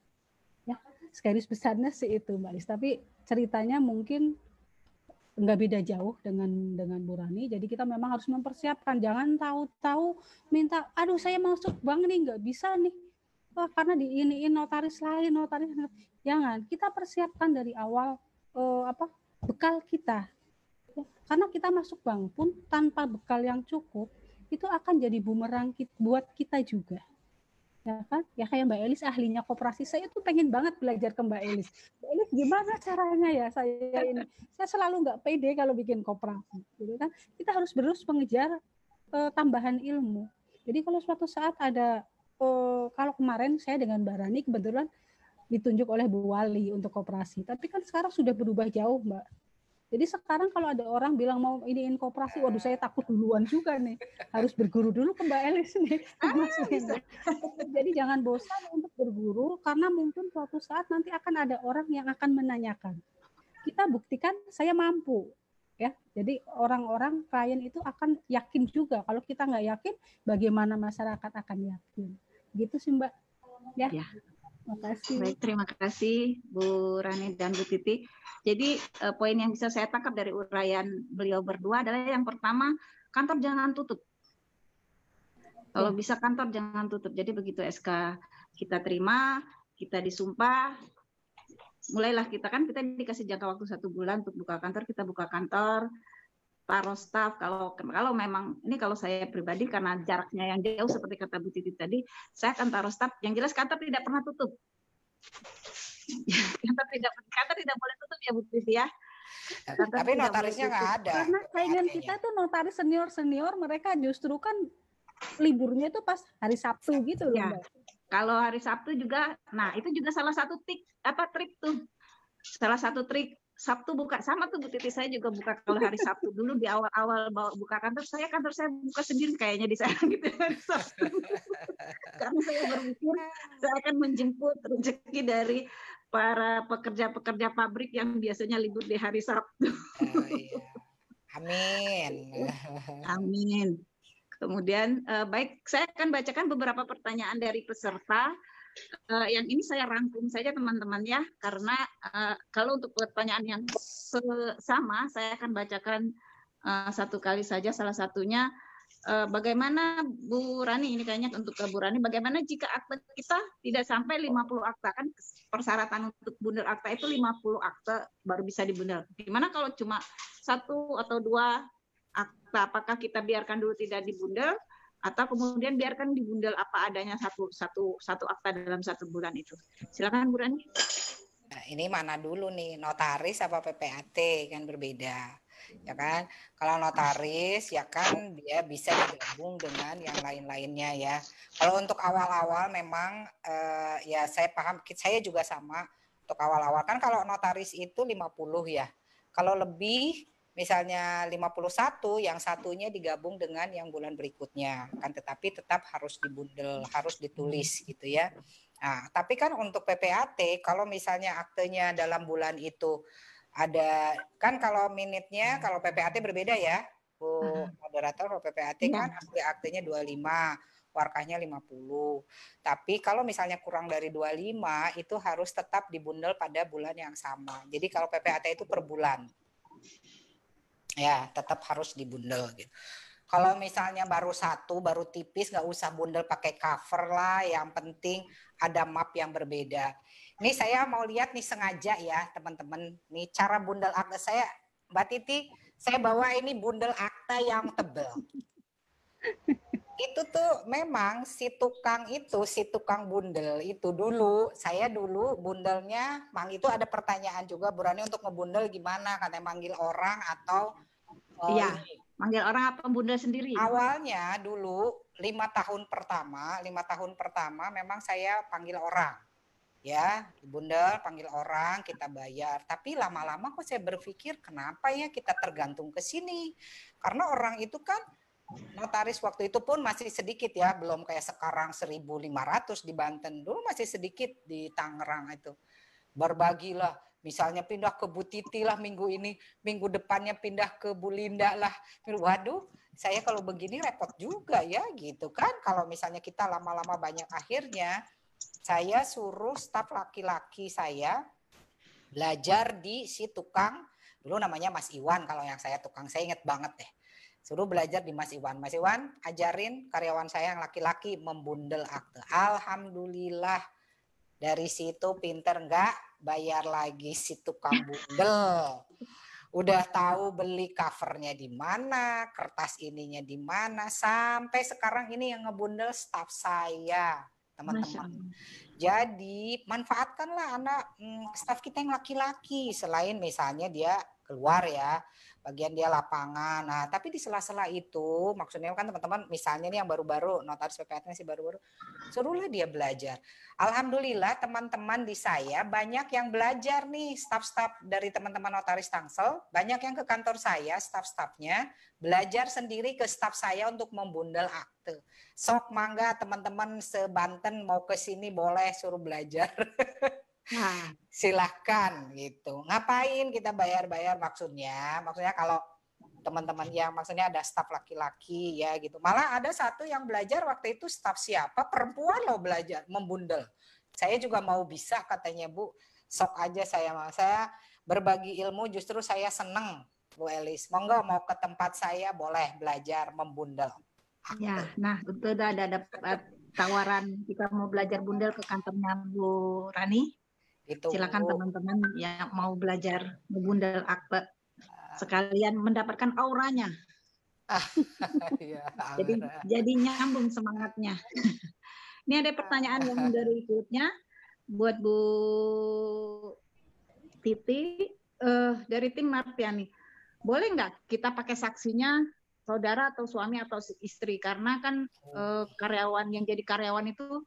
[SPEAKER 6] Ya, garis besarnya sih itu Mbak Lis, tapi ceritanya mungkin nggak beda jauh dengan Bu Rani. Jadi kita memang harus mempersiapkan, jangan tahu-tahu minta, saya masuk bank nih, nggak bisa nih, karena diiniin notaris lain. Jangan, kita persiapkan dari awal bekal kita. Ya, karena kita masuk bank pun tanpa bekal yang cukup, itu akan jadi bumerang buat kita juga. Ya kan? Ya kayak Mbak Elis ahlinya koperasi, saya tuh pengen banget belajar ke Mbak Elis. Mbak Elis gimana caranya ya saya selalu nggak pede kalau bikin koperasi, gitu kan? Kita harus terus mengejar tambahan ilmu. Jadi kalau suatu saat ada, kalau kemarin saya dengan Mbak Rani kebetulan ditunjuk oleh Bu Wali untuk koperasi, tapi kan sekarang sudah berubah jauh Mbak. Jadi sekarang kalau ada orang bilang mau iniin koperasi, waduh saya takut duluan juga nih. Harus berguru dulu ke Mbak Elis nih. Jadi jangan bosan untuk berguru, karena mungkin suatu saat nanti akan ada orang yang akan menanyakan. Kita buktikan saya mampu. Ya, jadi orang-orang klien itu akan yakin juga. Kalau kita nggak yakin, bagaimana masyarakat akan yakin? Gitu sih Mbak. Ya.
[SPEAKER 1] Makasih. Baik, terima kasih Bu Rani dan Bu Titi. Jadi poin yang bisa saya tangkap dari uraian beliau berdua adalah yang pertama, kantor jangan tutup. Kalau bisa kantor jangan tutup. Jadi begitu SK kita terima, kita disumpah, mulailah kita dikasih jangka waktu 1 bulan untuk buka kantor, kita buka kantor, taruh staff. Kalau memang ini, kalau saya pribadi karena jaraknya yang jauh seperti kata Bu Titi tadi, saya akan taruh staff. Yang jelas kantor tidak pernah tutup. kantor tidak boleh tutup ya Bu Titi ya.
[SPEAKER 2] Tapi notarisnya nggak ada.
[SPEAKER 6] Karena saingan kita tuh notaris senior, mereka justru kan liburnya tuh pas hari Sabtu gitu loh.
[SPEAKER 1] Ya. Kalau hari Sabtu juga, nah itu juga salah satu trik tuh. Salah satu trik Sabtu buka, sama tuh Bu Titi, saya juga buka kalau hari Sabtu dulu di awal-awal buka kantor saya buka sendiri kayaknya di sana gitu hari Sabtu. Karena saya berpikir saya akan menjemput rezeki dari para pekerja-pekerja pabrik yang biasanya libur di hari Sabtu.
[SPEAKER 2] Iya. Amin.
[SPEAKER 1] Amin. Kemudian baik, saya akan bacakan beberapa pertanyaan dari peserta. Yang ini saya rangkum saja teman-teman ya, karena kalau untuk pertanyaan yang sama saya akan bacakan satu kali saja. Salah satunya, bagaimana Bu Rani, ini kayaknya untuk Bu Rani, bagaimana jika akta kita tidak sampai 50 akta? Kan persyaratan untuk bundel akta itu 50 akta baru bisa dibundel. Gimana kalau cuma 1 atau 2 akta? Apakah kita biarkan dulu tidak dibundel, atau kemudian biarkan dibundel apa adanya satu akta dalam 1 bulan itu? Silakan Bu Rani.
[SPEAKER 2] Nah, ini mana dulu nih, notaris apa PPAT, kan berbeda. ya kan? Kalau notaris ya kan dia bisa digabung dengan yang lain-lainnya ya. Kalau untuk awal-awal memang ya saya paham, saya juga sama untuk awal-awal kan kalau notaris itu 50 ya. Kalau lebih misalnya 51, yang satunya digabung dengan yang bulan berikutnya kan, tetapi tetap harus dibundel, harus ditulis gitu ya. Nah, tapi kan untuk PPAT kalau misalnya aktenya dalam bulan itu ada kan, kalau minitnya kalau PPAT berbeda ya Bu moderator. Kalau PPAT kan aktenya 25, warkahnya 50. Tapi kalau misalnya kurang dari 25 itu harus tetap dibundel pada bulan yang sama. Jadi kalau PPAT itu per bulan ya tetap harus dibundel gitu. Kalau misalnya baru satu, baru tipis, nggak usah bundel pakai cover lah. Yang penting ada map yang berbeda. Ini saya mau lihat nih sengaja ya teman-teman. Nih cara bundel akta saya, Mbak Titi, saya bawa ini bundel akta yang tebal. Itu tuh memang si tukang bundel itu dulu, saya dulu bundelnya, Mang itu ada pertanyaan juga, Burani untuk ngebundel gimana? Katanya manggil orang atau
[SPEAKER 1] Iya. Manggil orang apa bundel sendiri?
[SPEAKER 2] Awalnya dulu 5 tahun pertama memang saya panggil orang. Ya, bundel panggil orang, kita bayar. Tapi lama-lama kok saya berpikir kenapa ya kita tergantung ke sini? Karena orang itu kan notaris waktu itu pun masih sedikit ya, belum kayak sekarang 1.500 di Banten. Dulu masih sedikit di Tangerang itu. Berbagilah, misalnya pindah ke Bu Titi lah minggu ini, minggu depannya pindah ke Bu Linda lah. Waduh, saya kalau begini repot juga ya gitu kan. Kalau misalnya kita lama-lama banyak, akhirnya saya suruh staf laki-laki saya belajar di si tukang, dulu namanya Mas Iwan, kalau yang saya tukang, saya inget banget deh. Suruh belajar di Mas Iwan. Mas Iwan ajarin karyawan saya yang laki-laki membundel akte. Alhamdulillah. Dari situ pinter, nggak bayar lagi si tukang bundel. Udah tahu beli covernya di mana, kertas ininya di mana. Sampai sekarang ini yang ngebundel staf saya, teman-teman. Jadi manfaatkanlah anak staf kita yang laki-laki. Selain misalnya dia keluar ya, bagian dia lapangan. Nah, tapi di sela-sela itu, maksudnya kan teman-teman, misalnya nih yang baru-baru, notaris PPAT masih baru-baru, suruhlah dia belajar. Alhamdulillah teman-teman di saya banyak yang belajar nih, staf-staf dari teman-teman notaris Tangsel, banyak yang ke kantor saya, staf-stafnya, belajar sendiri ke staf saya untuk membundel akte. Sok mangga teman-teman se-Banten mau ke sini boleh suruh belajar. Nah, silahkan gitu. Ngapain kita bayar-bayar maksudnya kalau teman-teman yang maksudnya ada staf laki-laki ya gitu. Malah ada satu yang belajar waktu itu staf siapa, perempuan loh belajar membundel. Saya juga mau bisa katanya Bu. Sok aja saya berbagi ilmu, justru saya seneng Bu Elis. Monggo mau ke tempat saya boleh belajar membundel.
[SPEAKER 1] Ya, nah itu udah ada tawaran kita mau belajar bundel ke kantornya Bu Rani. Gitu. Silakan teman-teman yang mau belajar membundel akte sekalian mendapatkan auranya.
[SPEAKER 2] Ya,
[SPEAKER 1] jadi nyambung semangatnya. Ini ada pertanyaan yang berikutnya buat Bu Titi dari tim Martiani. Boleh nggak kita pakai saksinya saudara atau suami atau istri? Karena kan karyawan yang jadi karyawan itu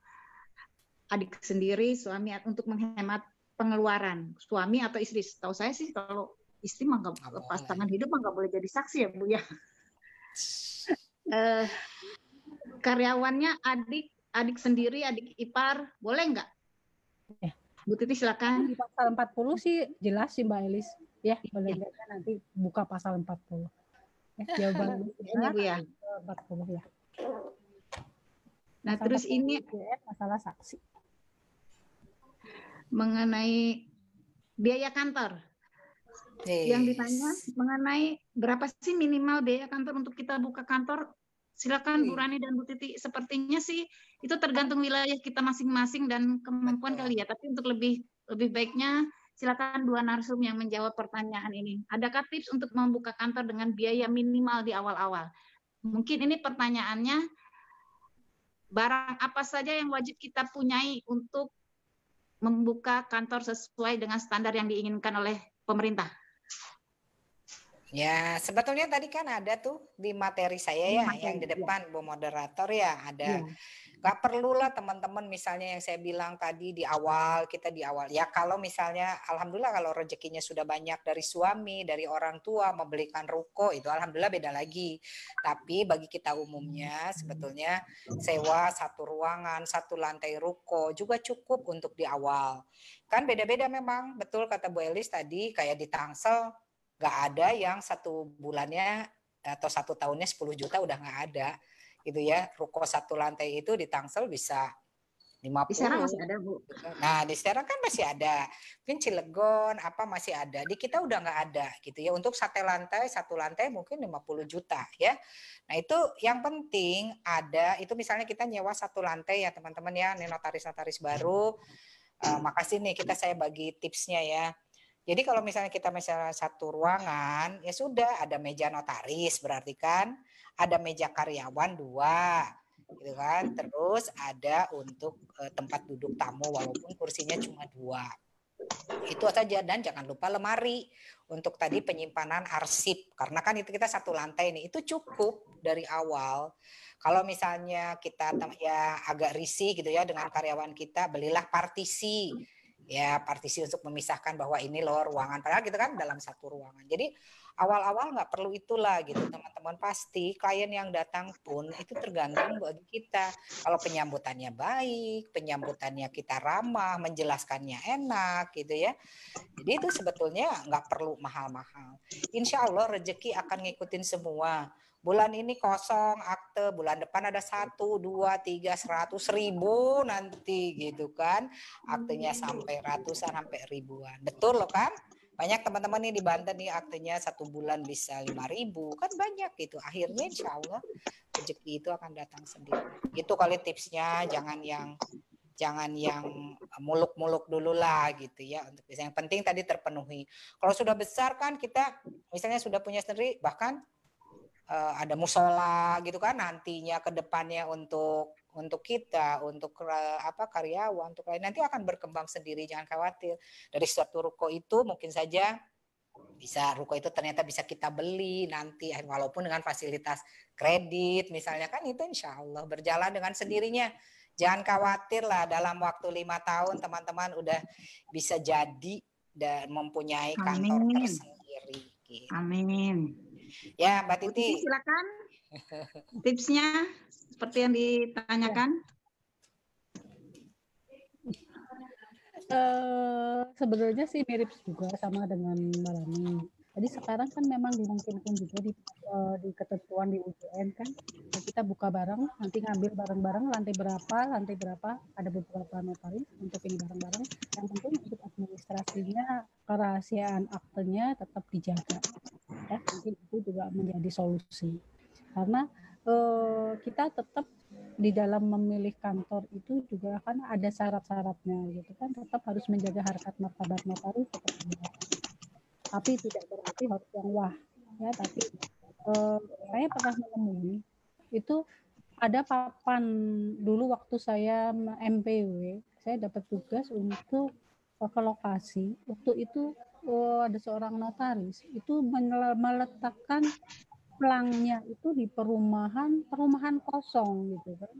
[SPEAKER 1] adik sendiri, suami, untuk menghemat pengeluaran, suami atau istri. Tahu saya sih kalau istri mah pasangan hidup mah nggak boleh jadi saksi ya Bu ya. Karyawannya adik sendiri, adik ipar, boleh nggak? Bu Titi silakan.
[SPEAKER 6] Di pasal 40 sih jelas sih Mbak Elis. Ya, boleh nanti buka pasal 40. Jawaban
[SPEAKER 1] ini Bu ya.
[SPEAKER 6] 40 ya.
[SPEAKER 1] Nah, terus ini
[SPEAKER 6] masalah saksi.
[SPEAKER 1] Mengenai biaya kantor. Yang ditanya mengenai berapa sih minimal biaya kantor untuk kita buka kantor. Silakan Bu Rani dan Bu Titi. Sepertinya sih itu tergantung wilayah kita masing-masing dan kemampuan kali ya. Tapi untuk lebih baiknya silakan dua narsum yang menjawab pertanyaan ini. Adakah tips untuk membuka kantor dengan biaya minimal di awal-awal? Mungkin ini pertanyaannya, barang apa saja yang wajib kita punyai untuk membuka kantor sesuai dengan standar yang diinginkan oleh pemerintah?
[SPEAKER 2] Ya, sebetulnya tadi kan ada tuh di materi saya ya, yang di depan Bu Moderator ya, ada. Gak perlulah teman-teman misalnya yang saya bilang tadi di awal, kita di awal. Ya kalau misalnya, alhamdulillah kalau rezekinya sudah banyak dari suami, dari orang tua, membelikan ruko, itu alhamdulillah beda lagi. Tapi bagi kita umumnya, sebetulnya sewa satu ruangan, satu lantai ruko juga cukup untuk di awal. Kan beda-beda memang, betul kata Bu Elis tadi, kayak di Tangsel, nggak ada yang satu bulannya atau satu tahunnya 10 juta udah nggak ada gitu ya. Ruko satu lantai itu di Tangsel bisa 50.
[SPEAKER 1] Di Serang masih ada, Bu.
[SPEAKER 2] Nah, di Serang kan masih ada. Mungkin Cilegon apa masih ada. Di kita udah nggak ada gitu ya. Untuk satu lantai mungkin 50 juta ya. Nah, itu yang penting ada itu misalnya kita nyewa satu lantai ya teman-teman ya, nih notaris-notaris baru. Makasih nih saya bagi tipsnya ya. Jadi kalau misalnya kita satu ruangan, ya sudah ada meja notaris berarti kan, ada meja karyawan 2, gitu kan. Terus ada untuk tempat duduk tamu walaupun kursinya cuma 2. Itu saja, dan jangan lupa lemari untuk tadi penyimpanan arsip karena kan itu kita satu lantai nih, itu cukup dari awal. Kalau misalnya kita ya agak risih gitu ya dengan karyawan kita, belilah partisi. Ya partisi untuk memisahkan bahwa ini loh ruangan, padahal gitu kan dalam satu ruangan. Jadi awal-awal nggak perlu itulah gitu teman-teman. Pasti klien yang datang pun itu tergantung bagi kita. Kalau penyambutannya baik, penyambutannya kita ramah, menjelaskannya enak gitu ya. Jadi itu sebetulnya nggak perlu mahal-mahal. Insya Allah rezeki akan ngikutin semua. Bulan ini kosong akte, bulan depan ada 1, 2, 3, 100 ribu nanti gitu kan. Aktenya sampai ratusan, sampai ribuan. Betul loh kan? Banyak teman-teman nih di Banten nih aktenya 1 bulan bisa 5.000. Kan banyak gitu. Akhirnya insya Allah rezeki itu akan datang sendiri. Itu kali tipsnya, jangan yang muluk-muluk dulu lah gitu ya. Untuk yang penting tadi terpenuhi. Kalau sudah besar kan kita misalnya sudah punya sendiri, bahkan ada musola gitu kan nantinya ke depannya untuk kita, untuk karyawan, untuk lain nanti akan berkembang sendiri, jangan khawatir. Dari suatu ruko itu mungkin saja bisa ruko itu ternyata bisa kita beli nanti walaupun dengan fasilitas kredit misalnya kan, itu insya Allah berjalan dengan sendirinya. Jangan khawatir lah, dalam waktu 5 tahun teman-teman udah bisa jadi dan mempunyai kantor tersendiri gitu.
[SPEAKER 1] Amin.
[SPEAKER 2] Ya, Mbak Titi.
[SPEAKER 1] Silakan tipsnya seperti yang ditanyakan.
[SPEAKER 6] Sebenarnya sih mirip juga sama dengan Mbak Rani. Jadi sekarang kan memang dimungkinkan juga di ketentuan di UJN kan, kita buka bareng, nanti ngambil bareng-bareng lantai berapa, ada beberapa notaris untuk ini bareng-bareng. Yang penting untuk administrasinya, kerahasiaan aktenya tetap dijaga. Ya, mungkin itu juga menjadi solusi. Karena kita tetap di dalam memilih kantor itu juga kan ada syarat-syaratnya gitu kan, tetap harus menjaga harkat martabat notaris tapi tidak berarti harus yang wah ya. Tapi saya pernah menemui itu ada papan dulu waktu saya MPW, saya dapat tugas untuk ke lokasi. Waktu itu ada seorang notaris itu meletakkan pelangnya itu di perumahan kosong gitu kan.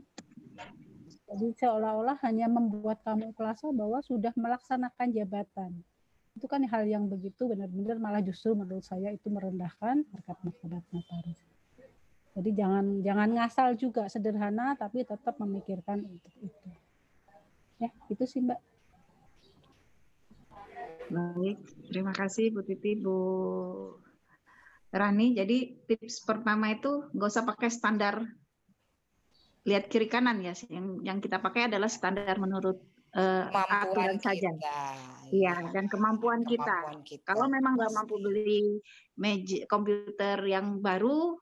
[SPEAKER 6] Jadi seolah-olah hanya membuat kamu merasa bahwa sudah melaksanakan jabatan. Itu kan hal yang begitu benar-benar malah justru menurut saya itu merendahkan harkat martabat notaris. Jadi jangan ngasal juga, sederhana tapi tetap memikirkan untuk itu. Ya, itu sih Mbak.
[SPEAKER 1] Baik, terima kasih Bu Titi, Bu Rani. Jadi tips pertama itu nggak usah pakai standar lihat kiri kanan ya. Yang kita pakai adalah standar menurut aturan saja. Iya, dan kemampuan kita. Kalau memang nggak mampu beli komputer yang baru,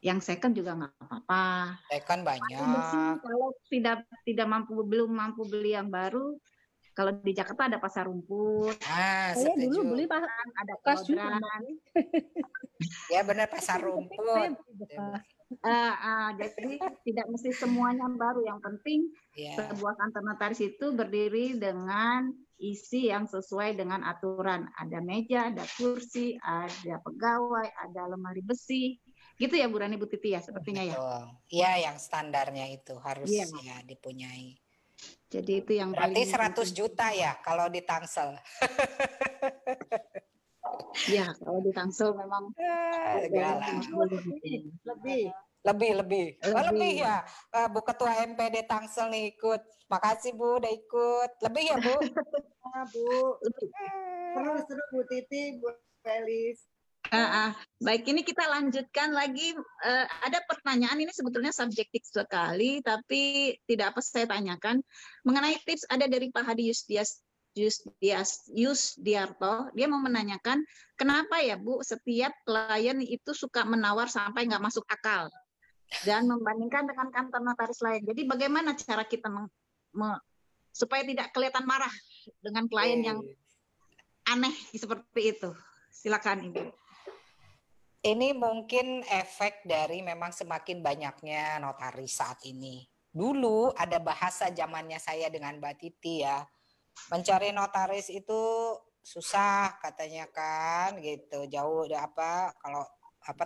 [SPEAKER 1] yang second juga nggak apa-apa.
[SPEAKER 2] Second banyak.
[SPEAKER 1] Kalau belum mampu beli yang baru, kalau di Jakarta ada Pasar Rumput.
[SPEAKER 6] Saya dulu beli
[SPEAKER 1] ada Kodran.
[SPEAKER 2] Ya benar, Pasar Rumput.
[SPEAKER 1] Jadi tidak mesti semuanya baru. Yang penting sebuah kantor notaris itu berdiri dengan isi yang sesuai dengan aturan. Ada meja, ada kursi, ada pegawai, ada lemari besi. Gitu ya Bu Rani, Bu Titi ya sepertinya ya.
[SPEAKER 2] Betul. Iya, yang standarnya itu harus
[SPEAKER 1] Iya.
[SPEAKER 2] ya dipunyai.
[SPEAKER 1] Jadi itu yang
[SPEAKER 2] Berarti
[SPEAKER 1] paling
[SPEAKER 2] 100 juta ya kalau di Tangsel.
[SPEAKER 1] Ya, kalau di Tangsel memang
[SPEAKER 2] Enggak lah. Lebih. Oh, lebih ya. Bu Ketua MPD Tangsel nih ikut. Makasih Bu udah ikut. Lebih ya Bu?
[SPEAKER 4] Bu. Seru Bu Titi, Bu Felis.
[SPEAKER 1] Baik, ini kita lanjutkan lagi. Ada pertanyaan ini sebetulnya subjektif sekali, tapi tidak apa saya tanyakan mengenai tips ada dari Pak Hadi Yusdiarto. Dia mau menanyakan kenapa ya Bu setiap klien itu suka menawar sampai nggak masuk akal dan membandingkan dengan kantor notaris lain. Jadi bagaimana cara kita supaya tidak kelihatan marah dengan klien yang aneh seperti itu? Silakan Ibu.
[SPEAKER 2] Ini mungkin efek dari memang semakin banyaknya notaris saat ini. Dulu ada bahasa zamannya saya dengan Mbak Titi ya. Mencari notaris itu susah katanya kan gitu. Jauh kalau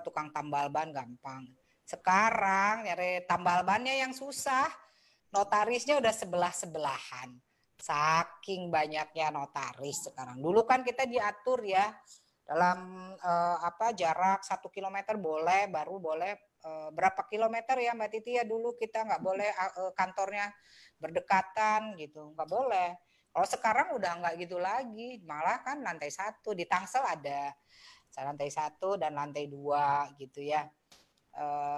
[SPEAKER 2] tukang tambal ban gampang. Sekarang nyari tambal bannya yang susah. Notarisnya udah sebelah-sebelahan. Saking banyaknya notaris sekarang. Dulu kan kita diatur ya. Dalam jarak 1 kilometer boleh, baru boleh berapa kilometer ya Mbak Titi ya, dulu kita nggak boleh kantornya berdekatan gitu, nggak boleh. Kalau sekarang udah nggak gitu lagi, malah kan lantai 1 di Tangsel ada lantai 1 dan lantai 2 gitu ya.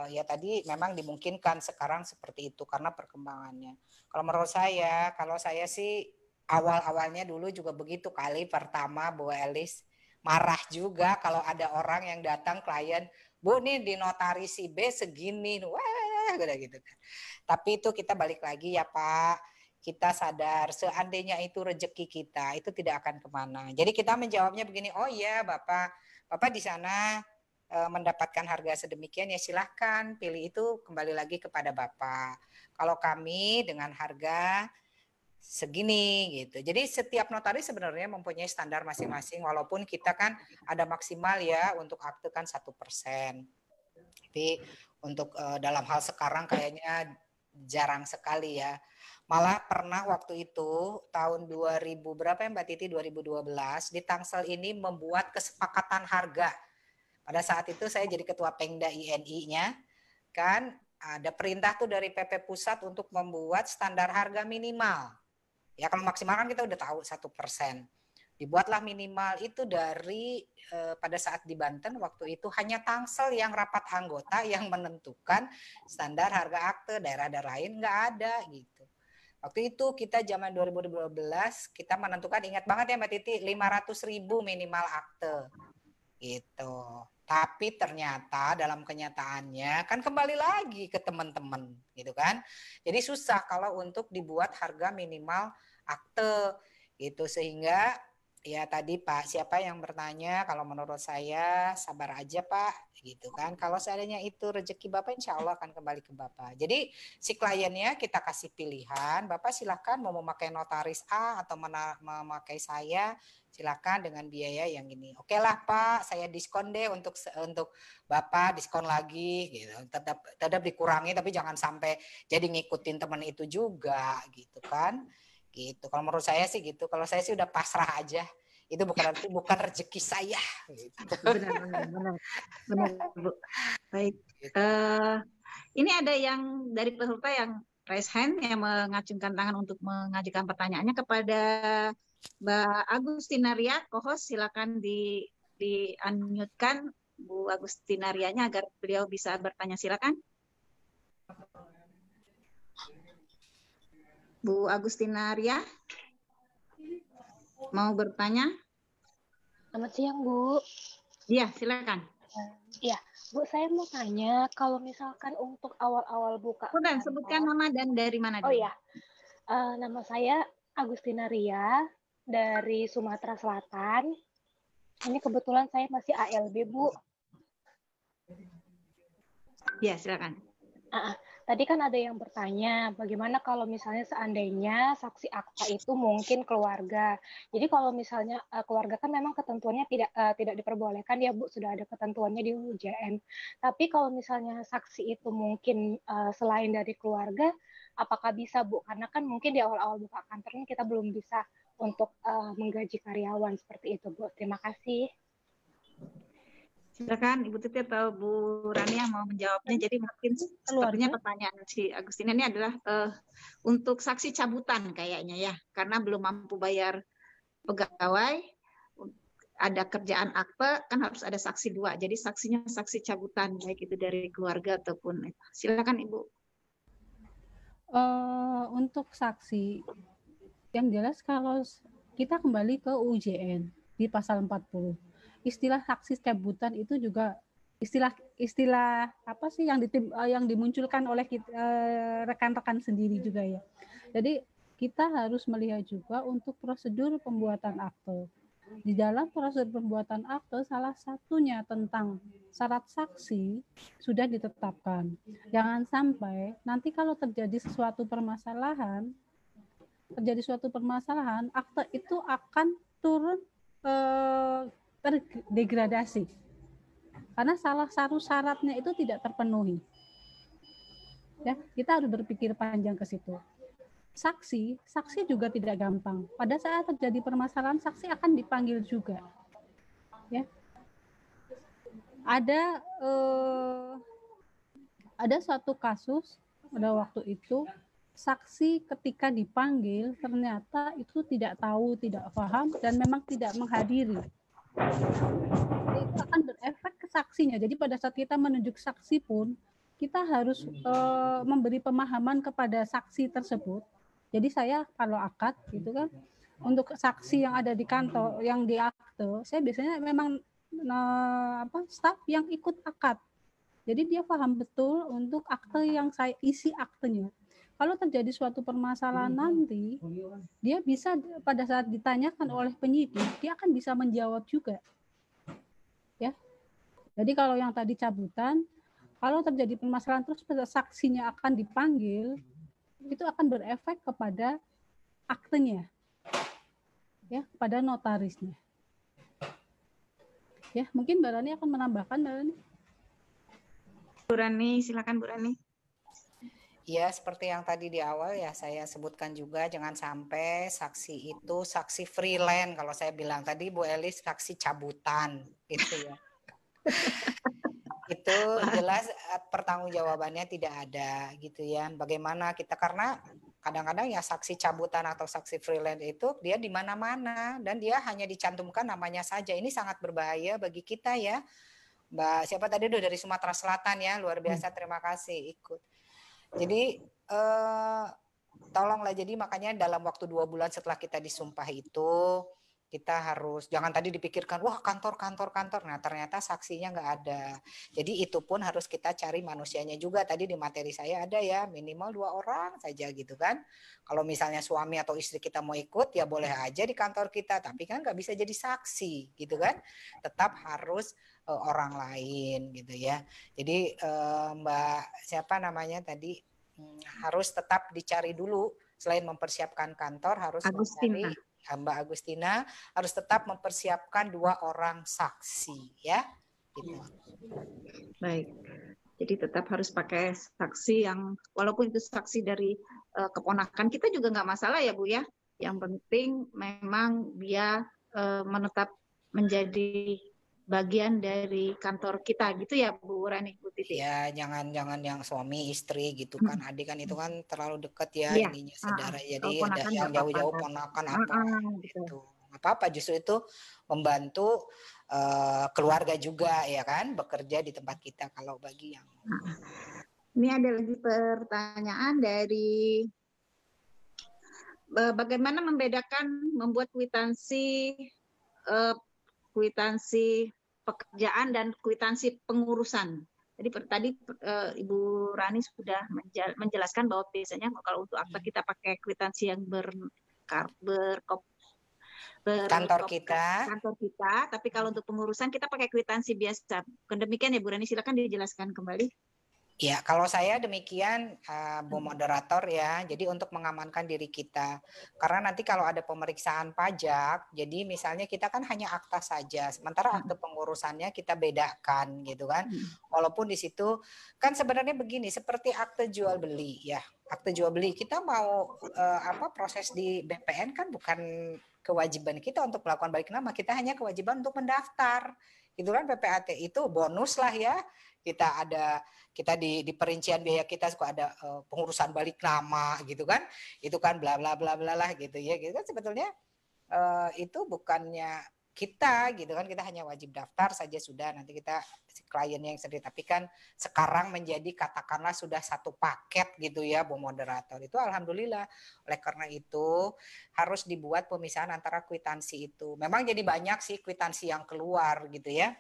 [SPEAKER 2] Ya tadi memang dimungkinkan sekarang seperti itu karena perkembangannya. Kalau menurut saya, kalau saya sih awal-awalnya dulu juga begitu kali pertama Bu Elis. Marah juga kalau ada orang yang datang klien, Bu nih di notaris si B segini, wah udah gitu kan. Tapi itu kita balik lagi ya Pak, kita sadar seandainya itu rezeki kita, itu tidak akan kemana. Jadi kita menjawabnya begini, oh iya Bapak di sana mendapatkan harga sedemikian ya silahkan pilih itu kembali lagi kepada Bapak. Kalau kami dengan harga segini gitu. Jadi setiap notaris sebenarnya mempunyai standar masing-masing walaupun kita kan ada maksimal ya untuk akte kan 1%. Tapi untuk dalam hal sekarang kayaknya jarang sekali ya. Malah pernah waktu itu tahun 2000 berapa ya Mbak Titi 2012 di Tangsel ini membuat kesepakatan harga. Pada saat itu saya jadi ketua Pengda INI-nya kan ada perintah tuh dari PP Pusat untuk membuat standar harga minimal. Ya kalau maksimal kan kita udah tahu 1%. Dibuatlah minimal itu dari pada saat di Banten waktu itu hanya Tangsel yang rapat anggota yang menentukan standar harga akte, daerah-daerah lain nggak ada gitu. Waktu itu kita zaman 2012 kita menentukan, ingat banget ya Mbak Titi, 500.000 minimal akte gitu. Tapi ternyata dalam kenyataannya kan kembali lagi ke teman-teman gitu kan. Jadi susah kalau untuk dibuat harga minimal akte gitu, sehingga ya tadi Pak siapa yang bertanya, kalau menurut saya sabar aja Pak gitu kan. Kalau seandainya itu rezeki Bapak insya Allah akan kembali ke Bapak. Jadi si kliennya kita kasih pilihan, Bapak silahkan mau memakai notaris A atau memakai saya, silakan dengan biaya yang ini. Oke lah Pak, saya diskon deh untuk Bapak, diskon lagi gitu. Tetap dikurangi tapi jangan sampai jadi ngikutin teman itu juga gitu kan. Gitu. Kalau menurut saya sih gitu. Kalau saya sih udah pasrah aja. Itu bukan rezeki saya gitu.
[SPEAKER 1] Benar Bu. Baik. Ini ada yang dari peserta yang raise hand yang mengacungkan tangan untuk mengajukan pertanyaannya kepada Mbak Agustinaria, co-host, silakan di-unmute-kan Bu Agustinarianya agar beliau bisa bertanya, silakan. Bu Agustinaria mau bertanya?
[SPEAKER 7] Selamat siang Bu.
[SPEAKER 1] Iya, silakan.
[SPEAKER 7] Iya, Bu, saya mau tanya kalau misalkan untuk awal-awal buka.
[SPEAKER 1] Bukan, sebutkan nama dan dari mana.
[SPEAKER 7] Oh iya, nama saya Agustinaria dari Sumatera Selatan. Ini kebetulan saya masih ALB, Bu.
[SPEAKER 1] Iya, silakan.
[SPEAKER 7] Tadi kan ada yang bertanya, bagaimana kalau misalnya seandainya saksi akta itu mungkin keluarga. Jadi kalau misalnya keluarga kan memang ketentuannya tidak diperbolehkan ya Bu, sudah ada ketentuannya di UJN. Tapi kalau misalnya saksi itu mungkin selain dari keluarga, apakah bisa Bu? Karena kan mungkin di awal-awal buka kantor ini kita belum bisa untuk menggaji karyawan seperti itu Bu. Terima kasih.
[SPEAKER 1] Silakan Ibu Titi atau Bu Rani yang mau menjawabnya. Jadi mungkin sepertinya pertanyaan si Agustina ini adalah untuk saksi cabutan kayaknya ya, karena belum mampu bayar pegawai, ada kerjaan akte kan harus ada saksi 2. Jadi saksinya saksi cabutan baik itu dari keluarga ataupun itu. Silakan Ibu.
[SPEAKER 6] Untuk saksi yang jelas kalau kita kembali ke UJN di pasal 40. Istilah saksi cabutan itu juga istilah apa sih yang dimunculkan oleh rekan-rekan sendiri juga ya. Jadi kita harus melihat juga untuk prosedur pembuatan akte. Di dalam prosedur pembuatan akte salah satunya tentang syarat saksi sudah ditetapkan. Jangan sampai nanti kalau terjadi suatu permasalahan, akte itu akan turun terdegradasi karena salah satu syaratnya itu tidak terpenuhi. Ya, kita harus berpikir panjang ke situ. Saksi juga tidak gampang. Pada saat terjadi permasalahan, saksi akan dipanggil juga. Ya, ada suatu kasus pada waktu itu saksi ketika dipanggil ternyata itu tidak tahu, tidak paham dan memang tidak menghadiri. Itu akan berefek ke saksinya. Jadi pada saat kita menunjuk saksi pun kita harus memberi pemahaman kepada saksi tersebut. Jadi saya kalau akad gitu kan, untuk saksi yang ada di kantor, yang di akte, saya biasanya memang staf yang ikut akad. Jadi dia paham betul untuk akte yang saya isi aktenya. Kalau terjadi suatu permasalahan nanti, dia bisa pada saat ditanyakan oleh penyidik, dia akan bisa menjawab juga. Ya. Jadi kalau yang tadi cabutan, kalau terjadi permasalahan terus pada saksinya akan dipanggil, itu akan berefek kepada aktenya. Ya, pada notarisnya. Ya, mungkin Mbak Rani akan menambahkan, Mbak Rani.
[SPEAKER 1] Bu Rani, silakan Bu Rani.
[SPEAKER 2] Ya, seperti yang tadi di awal ya saya sebutkan juga, jangan sampai saksi itu saksi freelance. Kalau saya bilang tadi Bu Elis saksi cabutan gitu ya. Itu jelas pertanggungjawabannya tidak ada gitu ya. Bagaimana kita, karena kadang-kadang ya saksi cabutan atau saksi freelance itu dia di mana-mana dan dia hanya dicantumkan namanya saja. Ini sangat berbahaya bagi kita ya. Mbak siapa tadi dari Sumatera Selatan ya, luar biasa, terima kasih ikut. Jadi tolonglah, jadi makanya dalam waktu 2 bulan setelah kita disumpah itu kita harus, jangan tadi dipikirkan wah kantor, nah ternyata saksinya nggak ada. Jadi itu pun harus kita cari manusianya juga. Tadi di materi saya ada ya minimal 2 orang saja gitu kan. Kalau misalnya suami atau istri kita mau ikut ya boleh aja di kantor kita, tapi kan nggak bisa jadi saksi gitu kan. Tetap harus orang lain gitu ya. Jadi Mbak siapa namanya tadi harus tetap dicari dulu, selain mempersiapkan kantor harus mencari Mbak Agustina harus tetap mempersiapkan 2 orang saksi ya. Gitu.
[SPEAKER 1] Baik. Jadi tetap harus pakai saksi yang walaupun itu saksi dari keponakan kita juga nggak masalah ya Bu ya. Yang penting memang dia menetap menjadi bagian dari kantor kita gitu ya Bu Rani, Bu Titi.
[SPEAKER 2] Ya, jangan yang suami istri gitu kan, adik kan itu kan terlalu dekat ya, ininya saudara. Jadi ada yang jauh-jauh ponakan apa gitu. Apa-apa, justru itu membantu keluarga juga ya kan, bekerja di tempat kita kalau bagi yang.
[SPEAKER 1] Ini ada lagi pertanyaan dari bagaimana membedakan membuat kwitansi pekerjaan dan kwitansi pengurusan. Jadi tadi Ibu Rani sudah menjelaskan bahwa biasanya kalau untuk akta kita pakai kwitansi yang
[SPEAKER 2] kantor kita,
[SPEAKER 1] tapi kalau untuk pengurusan kita pakai kwitansi biasa. Demikian ya Bu Rani, silakan dijelaskan kembali.
[SPEAKER 2] Ya, kalau saya demikian, Bu Moderator ya. Jadi untuk mengamankan diri kita, karena nanti kalau ada pemeriksaan pajak, jadi misalnya kita kan hanya akta saja, sementara akte pengurusannya kita bedakan gitu kan. Walaupun di situ kan sebenarnya begini, seperti akte jual beli ya. Akte jual beli kita mau proses di BPN kan bukan kewajiban kita untuk melakukan balik nama, kita hanya kewajiban untuk mendaftar. Gitu kan, PPAT itu bonus lah ya. Kita di perincian biaya kita suka ada pengurusan balik nama gitu kan, itu kan bla bla bla bla lah gitu ya, gitu kan sebetulnya itu bukannya kita gitu kan, kita hanya wajib daftar saja sudah, nanti kita si kliennya yang sendiri, tapi kan sekarang menjadi katakanlah sudah satu paket gitu ya Bu Moderator, itu alhamdulillah. Oleh karena itu harus dibuat pemisahan antara kwitansi itu, memang jadi banyak sih kwitansi yang keluar gitu ya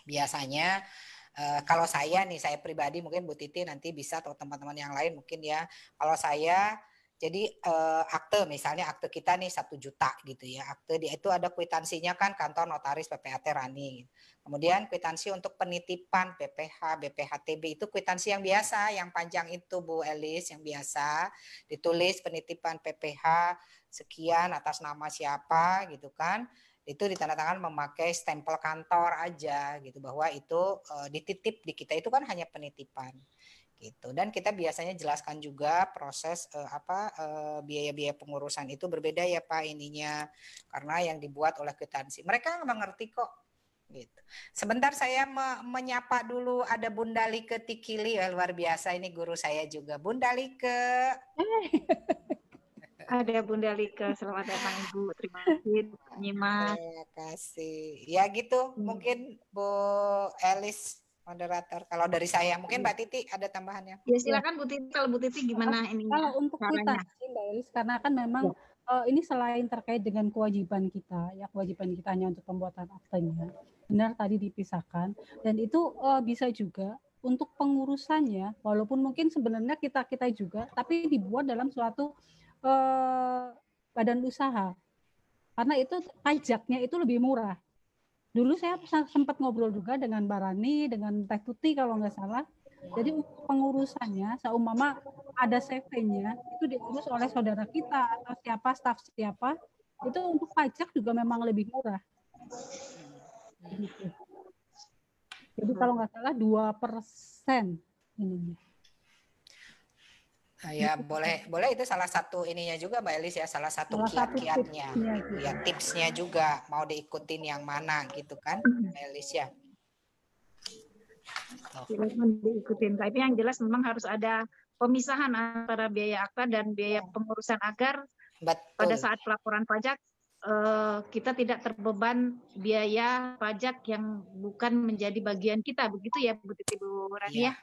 [SPEAKER 2] biasanya. Kalau saya nih, saya pribadi, mungkin Bu Titi nanti bisa atau teman-teman yang lain mungkin ya. Kalau saya jadi akte, misalnya akte kita nih 1 juta gitu ya. Akte itu ada kwitansinya kan kantor notaris PPAT Rani. Kemudian kwitansi untuk penitipan PPH, BPHTB itu kwitansi yang biasa, yang panjang itu Bu Elis, yang biasa ditulis penitipan PPH sekian atas nama siapa gitu kan. Itu ditandatangan memakai stempel kantor aja gitu, bahwa itu dititip di kita, itu kan hanya penitipan gitu. Dan kita biasanya jelaskan juga proses biaya-biaya pengurusan itu berbeda ya Pak ininya, karena yang dibuat oleh kwitansi mereka mengerti kok gitu. Sebentar saya menyapa dulu, ada Bunda Like Tikili ya, luar biasa ini guru saya juga, Bunda Like.
[SPEAKER 1] Ada Bunda Lika, selamat datang Ibu. Terima kasih nyimak.
[SPEAKER 2] Terima kasih. Ya gitu, mungkin Bu Elis moderator. Kalau dari saya, mungkin Mbak Titi ada tambahannya.
[SPEAKER 1] Ya silakan Bu Titi. Kalau Bu Titi gimana ini?
[SPEAKER 6] Kalau untuk kwitansi Mbak Elis, karena kan memang ini selain terkait dengan kewajiban kita, ya kewajiban kita hanya untuk pembuatan aktenya, benar tadi dipisahkan, dan itu bisa juga untuk pengurusannya, walaupun mungkin sebenarnya kita juga, tapi dibuat dalam suatu badan usaha, karena itu pajaknya itu lebih murah. Dulu saya sempat ngobrol juga dengan Mbak Rani, dengan Teh Tuti kalau nggak salah. Jadi untuk pengurusannya, seumpama ada CV-nya, itu diurus oleh saudara kita atau siapa, staf siapa, itu untuk pajak juga memang lebih murah. Gitu. Jadi kalau nggak salah 2% ininya.
[SPEAKER 2] Ya boleh itu salah satu ininya juga Mbak Elis ya, salah satu kiat-kiatnya, ya tipsnya juga mau diikutin yang mana gitu kan Mbak Elis ya.
[SPEAKER 1] Silakan diikutin. Tapi yang jelas memang harus ada pemisahan antara biaya akta dan biaya pengurusan agar pada saat pelaporan pajak kita tidak terbeban biaya pajak yang bukan menjadi bagian kita, begitu ya Bu Titi, Bu Rani ya.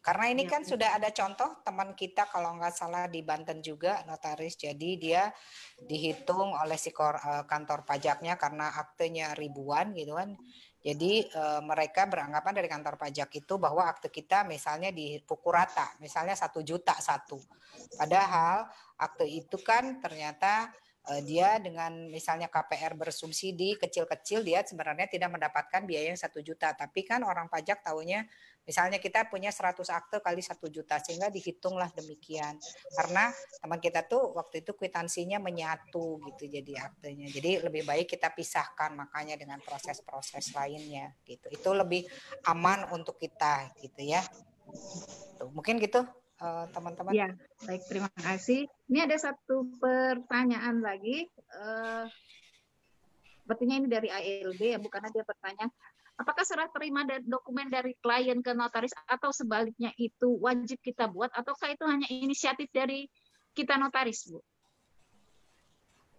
[SPEAKER 2] Karena ini kan sudah ada contoh teman kita kalau nggak salah di Banten juga notaris, jadi dia dihitung oleh si kantor pajaknya karena aktenya ribuan gitu kan. Jadi mereka beranggapan dari kantor pajak itu bahwa akte kita misalnya dipukul rata, misalnya 1 juta satu. Padahal akte itu kan ternyata dia dengan misalnya KPR bersubsidi kecil-kecil, dia sebenarnya tidak mendapatkan biaya yang 1 juta. Tapi kan orang pajak tahunya misalnya kita punya 100 akte kali 1 juta, sehingga dihitunglah demikian. Karena teman kita tuh waktu itu kwitansinya menyatu gitu jadi aktenya. Jadi lebih baik kita pisahkan makanya dengan proses-proses lainnya gitu. Itu lebih aman untuk kita gitu ya. Tuh, mungkin gitu teman-teman.
[SPEAKER 1] Ya, baik, terima kasih. Ini ada satu pertanyaan lagi. Sepertinya ini dari ALB ya, bukan dia bertanya. Apakah serah terima dokumen dari klien ke notaris atau sebaliknya itu wajib kita buat, ataukah itu hanya inisiatif dari kita notaris, Bu?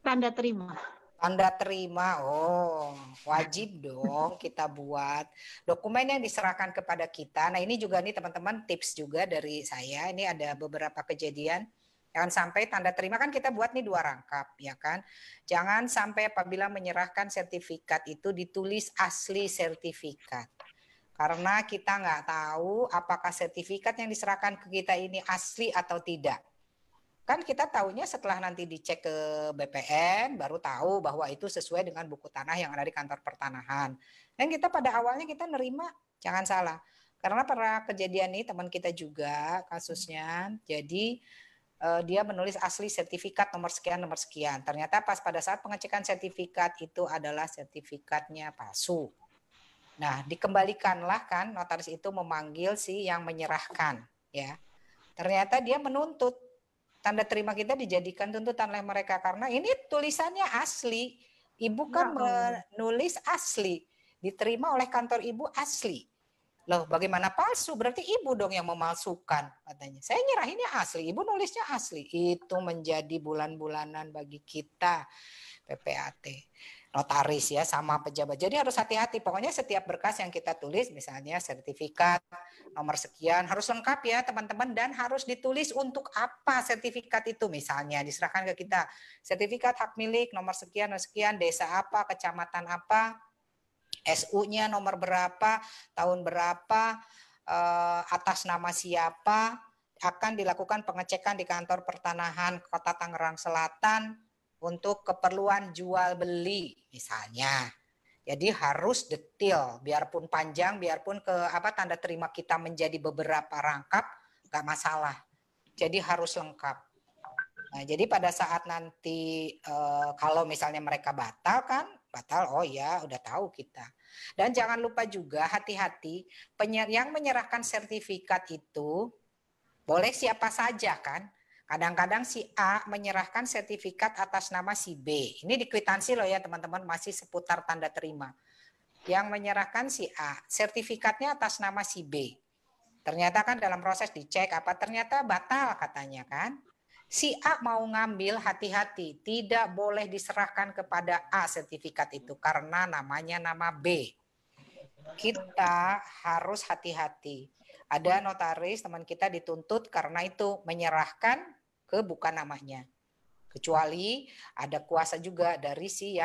[SPEAKER 1] Tanda terima.
[SPEAKER 2] Tanda terima, wajib dong kita buat dokumen yang diserahkan kepada kita. Nah ini juga nih teman-teman tips juga dari saya, ini ada beberapa kejadian. Jangan sampai tanda terima kan kita buat nih 2 rangkap ya kan. Jangan sampai apabila menyerahkan sertifikat itu ditulis asli sertifikat. Karena kita nggak tahu apakah sertifikat yang diserahkan ke kita ini asli atau tidak. Kan kita tahunya setelah nanti dicek ke BPN baru tahu bahwa itu sesuai dengan buku tanah yang ada di kantor pertanahan. Dan kita pada awalnya kita nerima, jangan salah. Karena pernah kejadian nih teman kita juga kasusnya. Jadi dia menulis asli sertifikat nomor sekian. Ternyata pas pada saat pengecekan sertifikat itu adalah sertifikatnya palsu. Nah, dikembalikanlah kan notaris itu memanggil si yang menyerahkan, ya. Ternyata dia menuntut tanda terima kita dijadikan tuntutan oleh mereka karena ini tulisannya asli. Ibu kan menulis asli, diterima oleh kantor ibu asli. Loh, bagaimana palsu? Berarti ibu dong yang memalsukan, katanya. Saya nyerahinnya asli, ibu nulisnya asli. Itu menjadi bulan-bulanan bagi kita PPAT, notaris ya, sama pejabat. Jadi harus hati-hati. Pokoknya setiap berkas yang kita tulis, misalnya sertifikat nomor sekian, harus lengkap ya teman-teman, dan harus ditulis untuk apa sertifikat itu. Misalnya diserahkan ke kita, sertifikat hak milik nomor sekian, desa apa, kecamatan apa, SU-nya nomor berapa, tahun berapa, atas nama siapa, akan dilakukan pengecekan di kantor pertanahan Kota Tangerang Selatan untuk keperluan jual beli misalnya. Jadi harus detail, biarpun panjang, biarpun tanda terima kita menjadi beberapa rangkap, nggak masalah. Jadi harus lengkap. Nah, jadi pada saat nanti kalau misalnya mereka batal, oh ya udah tahu kita. Dan jangan lupa juga hati-hati yang menyerahkan sertifikat itu boleh siapa saja kan. Kadang-kadang si A menyerahkan sertifikat atas nama si B. Ini di kwitansi loh ya teman-teman, masih seputar tanda terima. Yang menyerahkan si A, sertifikatnya atas nama si B. Ternyata kan dalam proses dicek ternyata batal katanya kan. Si A mau ngambil, hati-hati, tidak boleh diserahkan kepada A sertifikat itu karena namanya nama B. Kita harus hati-hati. Ada notaris teman kita dituntut karena itu menyerahkan ke bukan namanya. Kecuali ada kuasa juga dari si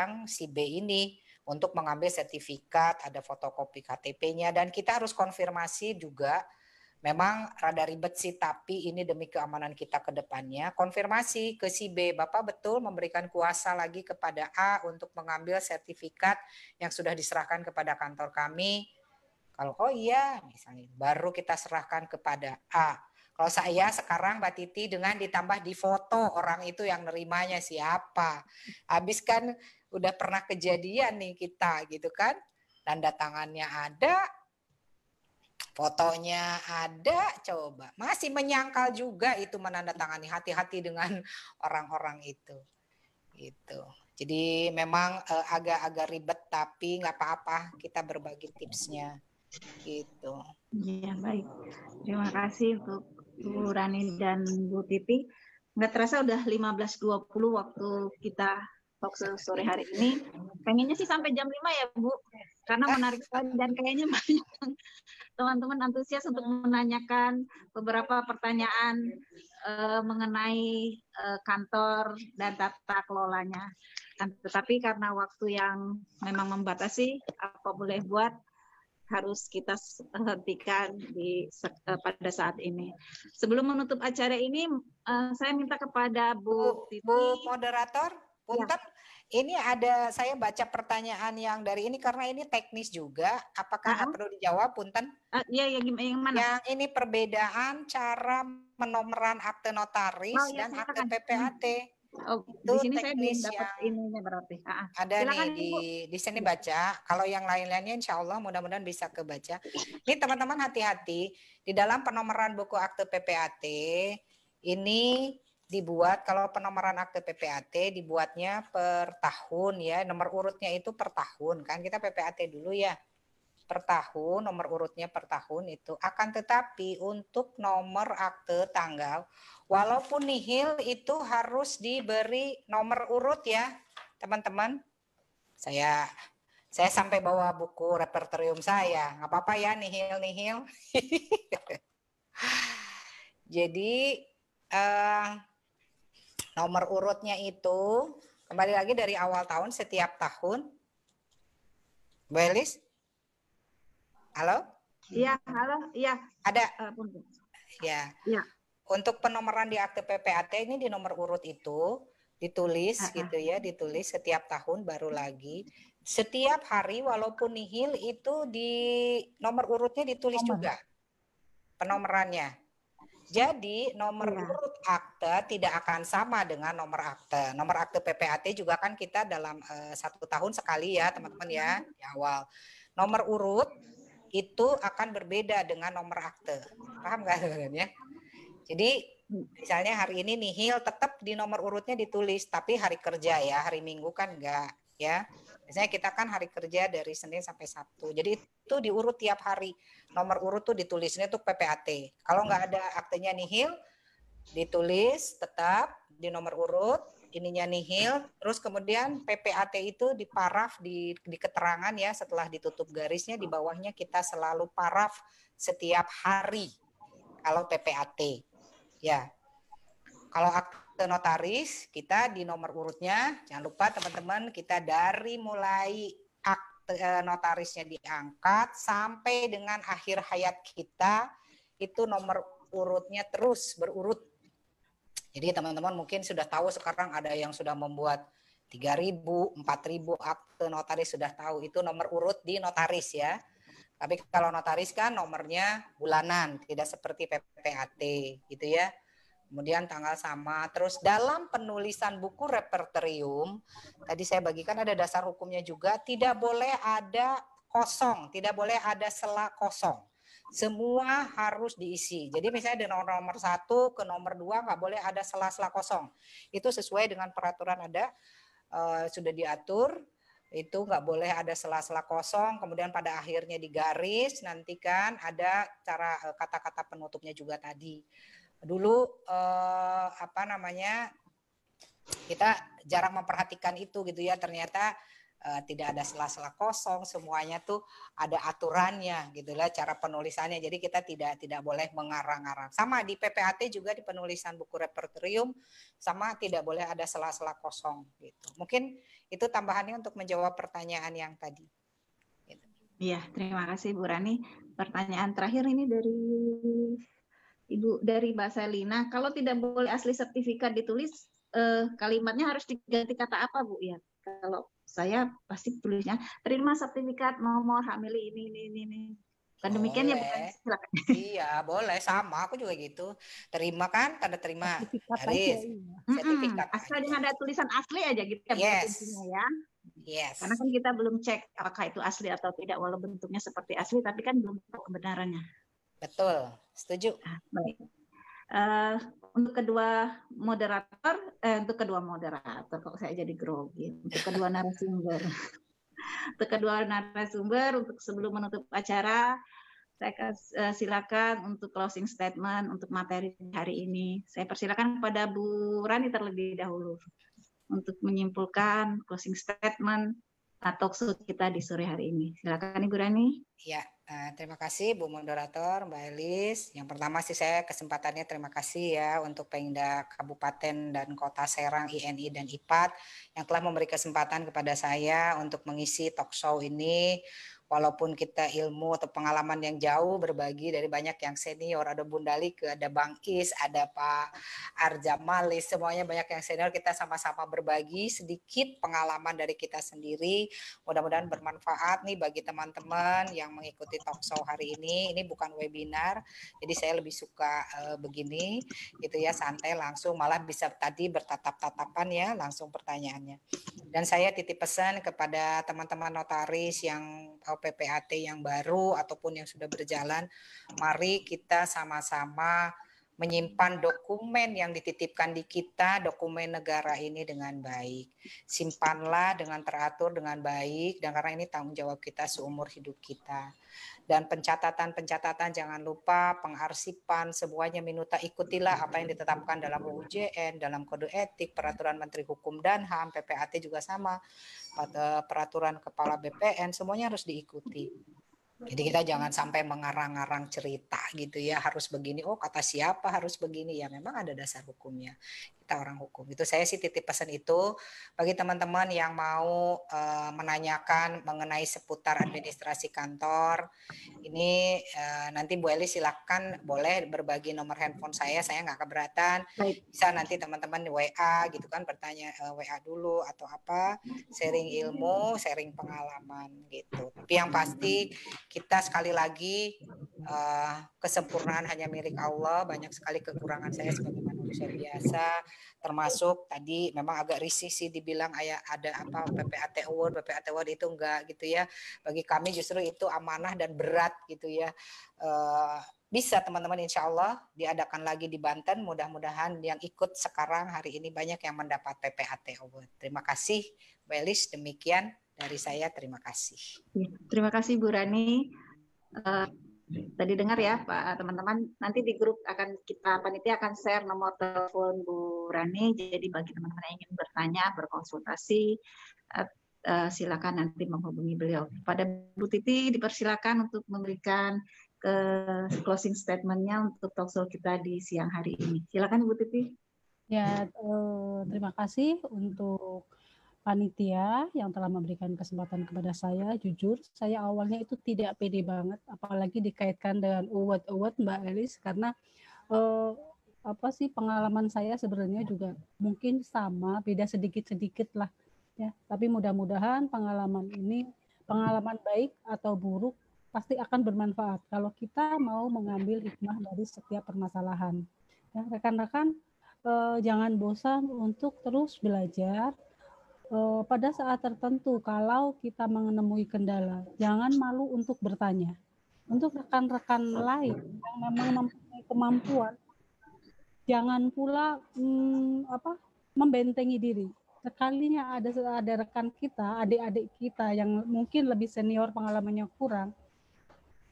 [SPEAKER 2] B ini untuk mengambil sertifikat, ada fotokopi KTP-nya, dan kita harus konfirmasi juga. Memang rada ribet sih, tapi ini demi keamanan kita ke depannya. Konfirmasi ke si B, Bapak betul memberikan kuasa lagi kepada A untuk mengambil sertifikat yang sudah diserahkan kepada kantor kami. Kalau oh iya, misalnya baru kita serahkan kepada A. Kalau saya sekarang Mbak Titi dengan ditambah di foto orang itu yang nerimanya siapa. Habis kan udah pernah kejadian nih kita gitu kan. Tanda tangannya ada, fotonya ada, coba. Masih menyangkal juga itu menandatangani. Hati-hati dengan orang-orang itu. Gitu. Jadi memang agak-agak ribet tapi nggak apa-apa, kita berbagi tipsnya. Gitu.
[SPEAKER 1] Ya, baik. Terima kasih untuk Bu Rani dan Bu Titi. Nggak terasa udah 15.20 waktu kita talk sore hari ini. Pengennya sih sampai jam 5 ya, Bu. Karena menarik sekali dan kayaknya banyak teman-teman antusias untuk menanyakan beberapa pertanyaan mengenai kantor dan tata kelolanya. Tetapi karena waktu yang memang membatasi, apa boleh buat, harus kita hentikan pada saat ini. Sebelum menutup acara ini, saya minta kepada Bu Titi.
[SPEAKER 2] Bu moderator, punten. Ya. Ini ada saya baca pertanyaan yang dari ini karena ini teknis juga. Apakah perlu dijawab, punten?
[SPEAKER 1] Iya, yang mana?
[SPEAKER 2] Yang ini perbedaan cara penomoran akte notaris dan akte PPAT.
[SPEAKER 1] Oh,
[SPEAKER 2] itu
[SPEAKER 1] di sini saya belum dapat ininya berarti.
[SPEAKER 2] Ada silakan, nih di sini baca. Kalau yang lain-lainnya insya Allah mudah-mudahan bisa kebaca. Ini teman-teman hati-hati di dalam penomoran buku akte PPAT ini dibuat, kalau penomoran akte PPAT dibuatnya per tahun ya, nomor urutnya itu per tahun kan, kita PPAT dulu ya per tahun, nomor urutnya per tahun itu. Akan tetapi untuk nomor akte tanggal, walaupun nihil itu harus diberi nomor urut ya teman-teman. Saya sampai bawa buku repertorium saya, nggak apa-apa ya nihil. Jadi nomor urutnya itu kembali lagi dari awal tahun setiap tahun. Bu Elis? Halo?
[SPEAKER 1] Iya, halo. Iya.
[SPEAKER 2] Ada? Ya.
[SPEAKER 1] Ya.
[SPEAKER 2] Untuk penomoran di akte PPAT ini di nomor urut itu Ditulis gitu ya, ditulis setiap tahun baru lagi. Setiap hari walaupun nihil itu di nomor urutnya ditulis juga penomorannya. Jadi nomor urut akte tidak akan sama dengan nomor akte. Nomor akte PPAT juga kan kita dalam 1 tahun sekali ya teman-teman ya di awal. Nomor urut itu akan berbeda dengan nomor akte. Paham nggak teman-teman ya? Jadi misalnya hari ini nihil tetap di nomor urutnya ditulis, tapi hari kerja ya, hari Minggu kan enggak ya. Biasanya kita kan hari kerja dari Senin sampai Sabtu. Jadi itu diurut tiap hari. Nomor urut tuh ditulisnya tuh PPAT. Kalau nggak ada aktenya nihil, ditulis tetap di nomor urut, ininya nihil, terus kemudian PPAT itu diparaf di keterangan ya, setelah ditutup garisnya di bawahnya kita selalu paraf setiap hari. Kalau PPAT. Ya, kalau akte notaris kita di nomor urutnya, jangan lupa teman-teman kita dari mulai akte notarisnya diangkat sampai dengan akhir hayat kita itu nomor urutnya terus berurut. Jadi teman-teman mungkin sudah tahu sekarang ada yang sudah membuat 3.000, 4.000 akte notaris sudah tahu itu nomor urut di notaris ya. Tapi kalau notaris kan nomornya bulanan, tidak seperti PPAT gitu ya. Kemudian tanggal sama. Terus dalam penulisan buku repertorium, tadi saya bagikan ada dasar hukumnya juga, tidak boleh ada kosong, tidak boleh ada sela kosong. Semua harus diisi. Jadi misalnya dari nomor 1 ke nomor 2 nggak boleh ada sela-sela kosong. Itu sesuai dengan peraturan ada, sudah diatur. Itu nggak boleh ada sela-sela kosong, kemudian pada akhirnya digaris, nanti kan ada cara kata-kata penutupnya juga tadi. Dulu kita jarang memperhatikan itu gitu ya, ternyata tidak ada sela-sela kosong, semuanya tuh ada aturannya gitu lah cara penulisannya. Jadi kita tidak boleh mengarang-arang. Sama di PPAT juga di penulisan buku repertorium sama tidak boleh ada sela-sela kosong gitu. Mungkin itu tambahannya untuk menjawab pertanyaan yang tadi.
[SPEAKER 1] Iya, terima kasih Bu Rani. Pertanyaan terakhir ini dari Ibu dari Mbak Selina. Kalau tidak boleh asli sertifikat ditulis, kalimatnya harus diganti kata apa Bu? Ya, kalau saya pasti tulisnya terima sertifikat nomor hamil ini. Kan demikian ya bukan? Silakan.
[SPEAKER 2] Iya boleh, sama aku juga gitu. Terima kan, tanda terima.
[SPEAKER 1] Sertifikat. Asal dengan ada tulisan asli aja gitu ya.
[SPEAKER 2] Yes.
[SPEAKER 1] Ya. Yes. Karena kan kita belum cek apakah itu asli atau tidak, walau bentuknya seperti asli, tapi kan belum tahu kebenarannya.
[SPEAKER 2] Betul, setuju.
[SPEAKER 1] Baik. Untuk kedua moderator, kok saya jadi grogi. Untuk kedua narasumber. Untuk sebelum menutup acara, saya silakan untuk closing statement untuk materi hari ini. Saya persilakan kepada Bu Rani terlebih dahulu untuk menyimpulkan closing statement talkshow kita di sore hari ini. Silakan Ibu Rani.
[SPEAKER 2] Ya, terima kasih Bu Moderator, Mbak Elis. Yang pertama sih saya kesempatannya terima kasih ya untuk Pemda Kabupaten dan Kota Serang, INI dan IPAT yang telah memberi kesempatan kepada saya untuk mengisi talkshow ini. Walaupun kita ilmu atau pengalaman yang jauh berbagi dari banyak yang senior, ada Bunda Like, ada Bang Is, ada Pak Arja Malis, semuanya banyak yang senior, kita sama-sama berbagi sedikit pengalaman dari kita sendiri. Mudah-mudahan bermanfaat nih bagi teman-teman yang mengikuti talkshow hari ini. Ini bukan webinar, jadi saya lebih suka begini gitu ya, santai langsung, malah bisa tadi bertatap-tatapan ya, langsung pertanyaannya. Dan saya titip pesan kepada teman-teman notaris yang PPAT yang baru ataupun yang sudah berjalan, mari kita sama-sama menyimpan dokumen yang dititipkan di kita, dokumen negara ini dengan baik. Simpanlah dengan teratur, dengan baik, dan karena ini tanggung jawab kita seumur hidup kita. Dan pencatatan jangan lupa, pengarsipan, semuanya minuta ikutilah apa yang ditetapkan dalam UUJN, dalam kode etik, peraturan Menteri Hukum dan HAM, PPAT juga sama, peraturan Kepala BPN, semuanya harus diikuti. Jadi kita jangan sampai mengarang-arang cerita gitu ya, harus begini, oh kata siapa harus begini, ya memang ada dasar hukumnya. kita orang hukum. Itu saya sih titip pesan itu bagi teman-teman yang mau menanyakan mengenai seputar administrasi kantor. Ini nanti Bu Eli silakan boleh berbagi nomor handphone saya nggak keberatan.
[SPEAKER 1] Baik.
[SPEAKER 2] Bisa nanti teman-teman di WA gitu kan, bertanya WA dulu atau apa, sharing ilmu, sharing pengalaman gitu. Tapi yang pasti kita sekali lagi kesempurnaan hanya milik Allah. Banyak sekali kekurangan saya sebagai manusia biasa, termasuk tadi memang agak risih sih dibilang ada apa PPAT Award itu enggak gitu ya. Bagi kami justru itu amanah dan berat gitu ya. Bisa teman-teman insya Allah diadakan lagi di Banten. Mudah-mudahan yang ikut sekarang hari ini banyak yang mendapat PPAT Award. Terima kasih Mbak Elis, demikian dari saya, terima kasih.
[SPEAKER 1] Terima kasih Bu Rani. Tadi dengar ya Pak teman-teman, nanti di grup panitia akan share nomor telepon Bu Rani. Jadi bagi teman-teman yang ingin bertanya, berkonsultasi, silakan nanti menghubungi beliau. Pada Bu Titi dipersilakan untuk memberikan closing statement-nya untuk talkshow kita di siang hari ini. Silakan Bu Titi.
[SPEAKER 6] Ya, terima kasih untuk panitia yang telah memberikan kesempatan kepada saya. Jujur, saya awalnya itu tidak pede banget, apalagi dikaitkan dengan award Mbak Elis, karena pengalaman saya sebenarnya juga mungkin sama, beda sedikit-sedikit lah ya. Tapi mudah-mudahan pengalaman ini, pengalaman baik atau buruk, pasti akan bermanfaat kalau kita mau mengambil hikmah dari setiap permasalahan. Ya, rekan-rekan, jangan bosan untuk terus belajar. Pada saat tertentu kalau kita menemui kendala, jangan malu untuk bertanya. Untuk rekan-rekan lain yang memang mempunyai kemampuan, jangan pula membentengi diri. Sekalinya ada rekan kita, adik-adik kita yang mungkin lebih senior, pengalamannya kurang,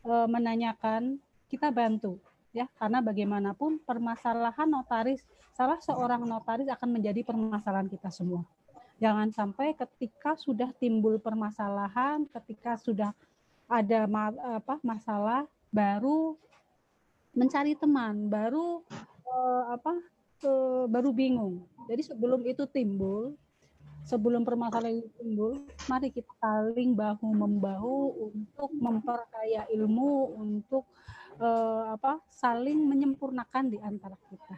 [SPEAKER 6] menanyakan, kita bantu ya, karena bagaimanapun permasalahan notaris, salah seorang notaris akan menjadi permasalahan kita semua. Jangan sampai ketika sudah timbul permasalahan, ketika sudah ada masalah, baru mencari teman, baru bingung. Jadi sebelum itu timbul, sebelum permasalahan itu timbul, mari kita saling bahu-membahu untuk memperkaya ilmu, untuk saling menyempurnakan di antara kita.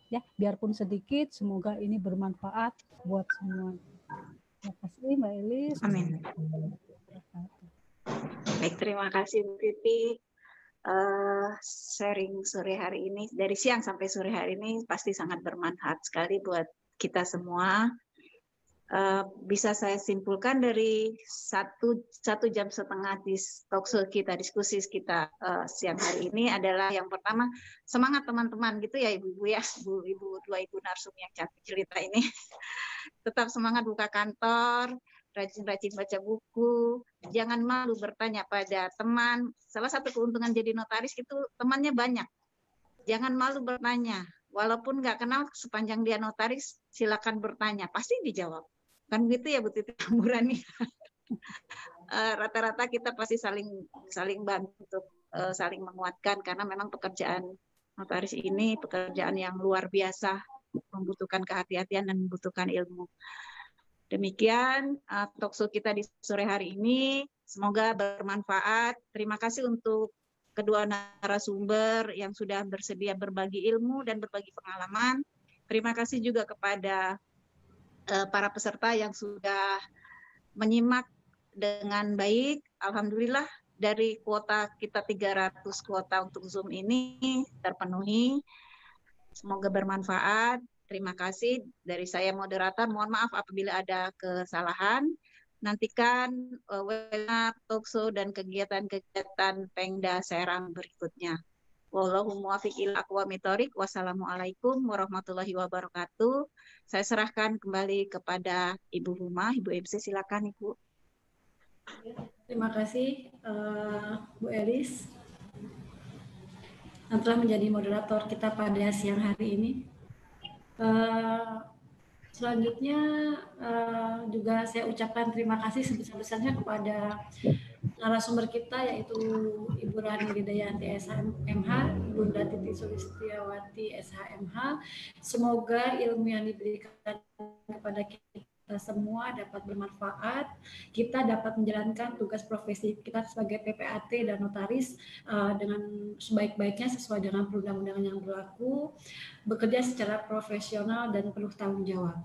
[SPEAKER 6] Ya, biarpun sedikit, semoga ini bermanfaat buat semua. Terima kasih Mbak Elis.
[SPEAKER 1] Amin. Baik, terima kasih Bu Titi. Sharing sore hari ini, dari siang sampai sore hari ini pasti sangat bermanfaat sekali buat kita semua. Bisa saya simpulkan dari satu jam setengah di talkshow kita, diskusi kita siang hari ini adalah yang pertama, semangat teman-teman gitu ya ibu-ibu ya, dua ibu narsum yang cantik cerita ini. Tetap semangat buka kantor, rajin-rajin baca buku, jangan malu bertanya pada teman. Salah satu keuntungan jadi notaris itu temannya banyak. Jangan malu bertanya, walaupun nggak kenal sepanjang dia notaris, silakan bertanya, pasti dijawab. Kan gitu ya Bu Titi, Bu Rani. Rata-rata kita pasti saling bantu untuk saling menguatkan, karena memang pekerjaan notaris ini pekerjaan yang luar biasa, membutuhkan kehati-hatian dan membutuhkan ilmu. Demikian talkshow kita di sore hari ini, semoga bermanfaat. Terima kasih untuk kedua narasumber yang sudah bersedia berbagi ilmu dan berbagi pengalaman. Terima kasih juga kepada para peserta yang sudah menyimak dengan baik. Alhamdulillah dari kuota kita 300 kuota untuk Zoom ini terpenuhi. Semoga bermanfaat. Terima kasih dari saya moderator. Mohon maaf apabila ada kesalahan. Nantikan webinar, talkshow dan kegiatan-kegiatan Pengda Serang berikutnya. Wallahu muwaffiq ila aqwamit thoriq. Wassalamualaikum warahmatullahi wabarakatuh. Saya serahkan kembali kepada Ibu Huma. Ibu MC, silakan Ibu.
[SPEAKER 8] Terima kasih Bu Elis yang telah menjadi moderator kita pada siang hari ini. Selanjutnya juga saya ucapkan terima kasih sebesar-besarnya kepada narasumber kita, yaitu Ibu Rani Widayanti SMH, Bunda Titi Sulistiawati SHMH. Semoga ilmu yang diberikan kepada kita semua dapat bermanfaat, kita dapat menjalankan tugas profesi kita sebagai PPAT dan notaris dengan sebaik-baiknya sesuai dengan perundang-undangan yang berlaku, bekerja secara profesional dan penuh tanggung jawab.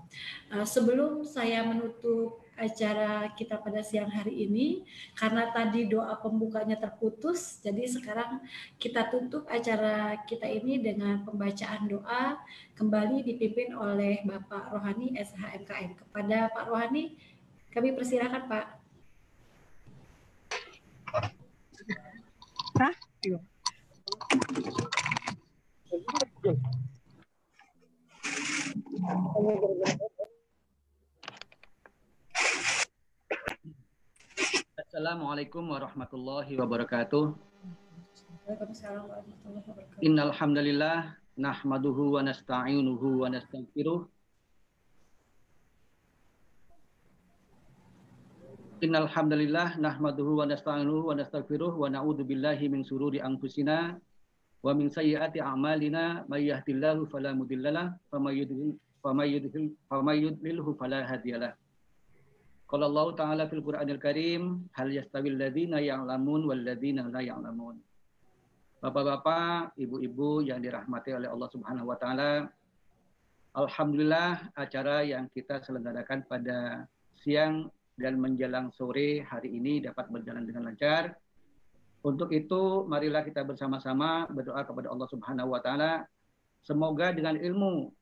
[SPEAKER 8] Sebelum saya menutup acara kita pada siang hari ini, karena tadi doa pembukanya terputus, jadi sekarang kita tutup acara kita ini dengan pembacaan doa kembali dipimpin oleh Bapak Rohani SHMKM. Kepada Pak Rohani, kami persilakan Pak.
[SPEAKER 9] Assalamualaikum warahmatullahi wabarakatuh.
[SPEAKER 8] Waalaikumsalam warahmatullahi wabarakatuh.
[SPEAKER 9] Innal hamdalillah nahmaduhu wa nasta'inuhu wa nastaghfiruh. Innal hamdalillah nahmaduhu wa nasta'inuhu wa nastaghfiruh wa na'udzu billahi min shururi anfusina wa min sayyiati a'malina may yahdihillahu fala mudhillalah wa may yudlilhu fala hadiyalah. Qala Allah Ta'ala fil Qur'anil Karim, hal yastawil ladzina ya'lamun wal ladzina la ya'lamun. Bapak-bapak, ibu-ibu yang dirahmati oleh Allah Subhanahu wa taala, alhamdulillah acara yang kita selenggarakan pada siang dan menjelang sore hari ini dapat berjalan dengan lancar. Untuk itu, marilah kita bersama-sama berdoa kepada Allah Subhanahu wa taala, semoga dengan ilmu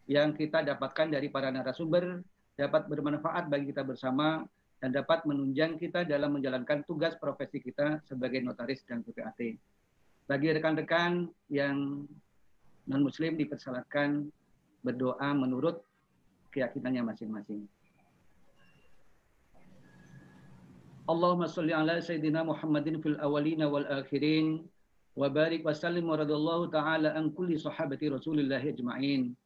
[SPEAKER 9] yang kita dapatkan dari para narasumber dapat bermanfaat bagi kita bersama dan dapat menunjang kita dalam menjalankan tugas profesi kita sebagai notaris dan PPAT. Bagi rekan-rekan yang non-muslim dipersilakan berdoa menurut keyakinannya masing-masing. Allahumma sholli ala sayyidina Muhammadin fil awwalina wal akhirin wa barik wa sallim wa radallahu ta'ala an kulli sahabati Rasulillah ajma'in.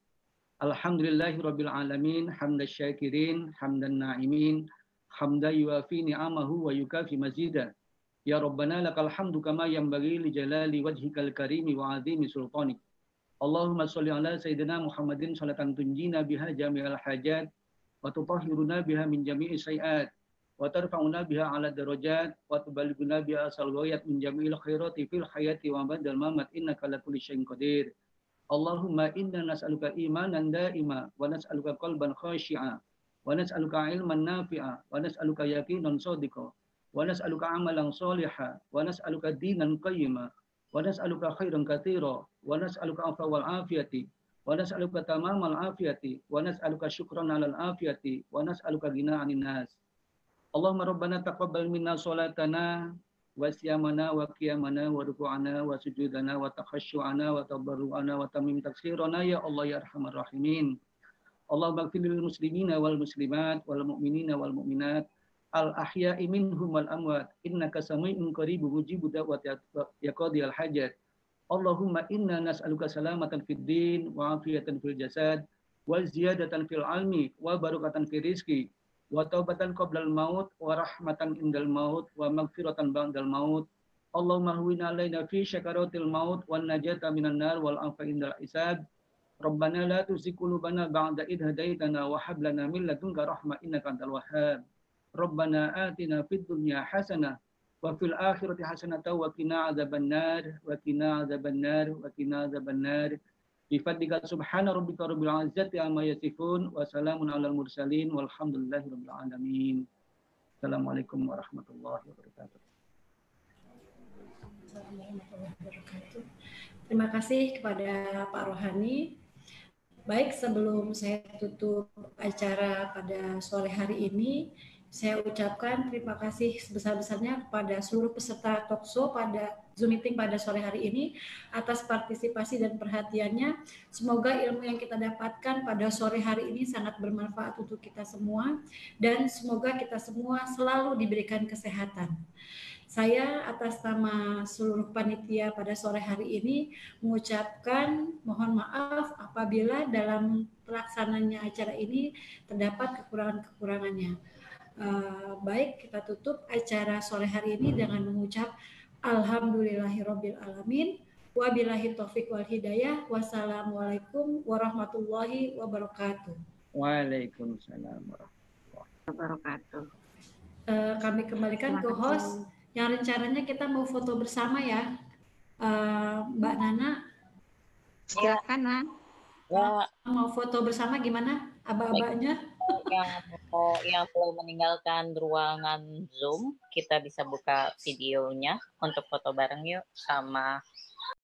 [SPEAKER 9] Alhamdulillahi rabbil alamin, hamdan syakirin, hamdan na'imin, hamdan yuafi ni'amahu wa yukafi mazidah. Ya Rabbana lakal hamdu kama yanbaghi li jalali wajhikal karimi wa azimi sultanik. Allahumma sholli ala sayyidina Muhammadin sholatan tunjina biha jami'al hajat wa tutahhiruna biha min jami'i sayiat wa tarfa'una biha ala darajat wa tuballighuna biha asal ghayat min jami'il khairati fil hayati wa ba'dal mamat innaka lakulli syai'in qadir. Allahumma inna nas'aluka imanan da'ima wa nas'aluka qalban khashi'a wa nas'aluka ilman nafi'a wa nas'aluka yaqinan shadiqa wa nas'aluka amalan shaliha wa nas'aluka dinan qayyima wa nas'aluka khairan katsira wa nas'aluka afwa wal afiyati wa nas'aluka tamamal afiyati wa nas'aluka syukran 'alal afiyati wa nas'aluka ghina 'anil nas. Allahumma rabbana taqabbal minna sholatana wa siyamana wa qiyamana wa ruku'ana wa sujudana wa takhashu'ana wa tabarru'ana wa tamim taksirana ya Allah ya arhamar rahimin. Allahumma ighfir lil muslimina wal muslimat wal mu'minina wal mu'minat al ahya'i minhum wal amwat innaka sami'un qaribun mujibud da'wat ya qadiyal hajat. Allahumma inna nas'aluka salamatan fid din wa afiyatan fil jasad wa ziyadatan fil ilmi wa barakatan fil rizqi wa taubatan qablal maut wa rahmatan indal maut wa maghfiratan ba'dal maut. Allahumma huwina alaina fi syakaratil maut wan najata minan nar wal afa indal hisab. Rabbana la tuzigh qulubana ba'da idh hadaitana wa hab lana min ladunka rahmah innaka antal wahhab. Rabbana atina fid dunya hasanah wa fil akhirati hasanah wa qina adzabannar wa qina adzabannar wa qina adzabannar. Bifadlika subhana rabbika rabbil izzati amma yasifun wa salamun alal mursalin walhamdulillahi rabbil alamin. Assalamualaikum warahmatullahi wabarakatuh.
[SPEAKER 8] Terima kasih kepada Pak Rohani. Baik, sebelum saya tutup acara pada sore hari ini, saya ucapkan terima kasih sebesar-besarnya kepada seluruh peserta talkshow pada Zoom meeting pada sore hari ini atas partisipasi dan perhatiannya. Semoga ilmu yang kita dapatkan pada sore hari ini sangat bermanfaat untuk kita semua dan semoga kita semua selalu diberikan kesehatan. Saya atas nama seluruh panitia pada sore hari ini mengucapkan mohon maaf apabila dalam pelaksananya acara ini terdapat kekurangan-kekurangannya. Baik, kita tutup acara sore hari ini dengan mengucap Alhamdulillahirabbil alamin Wabillahi taufik wal hidayah. Wassalamualaikum warahmatullahi wabarakatuh.
[SPEAKER 9] Waalaikumsalam.
[SPEAKER 1] Wabarakatuh.
[SPEAKER 8] Kami kembalikan ke host yang rencananya kita mau foto bersama ya. Mbak Nana.
[SPEAKER 1] Silakan, Nak.
[SPEAKER 10] Ya,
[SPEAKER 8] Mau foto bersama gimana aba-abanya?
[SPEAKER 10] yang perlu meninggalkan ruangan Zoom, kita bisa buka videonya untuk foto bareng yuk sama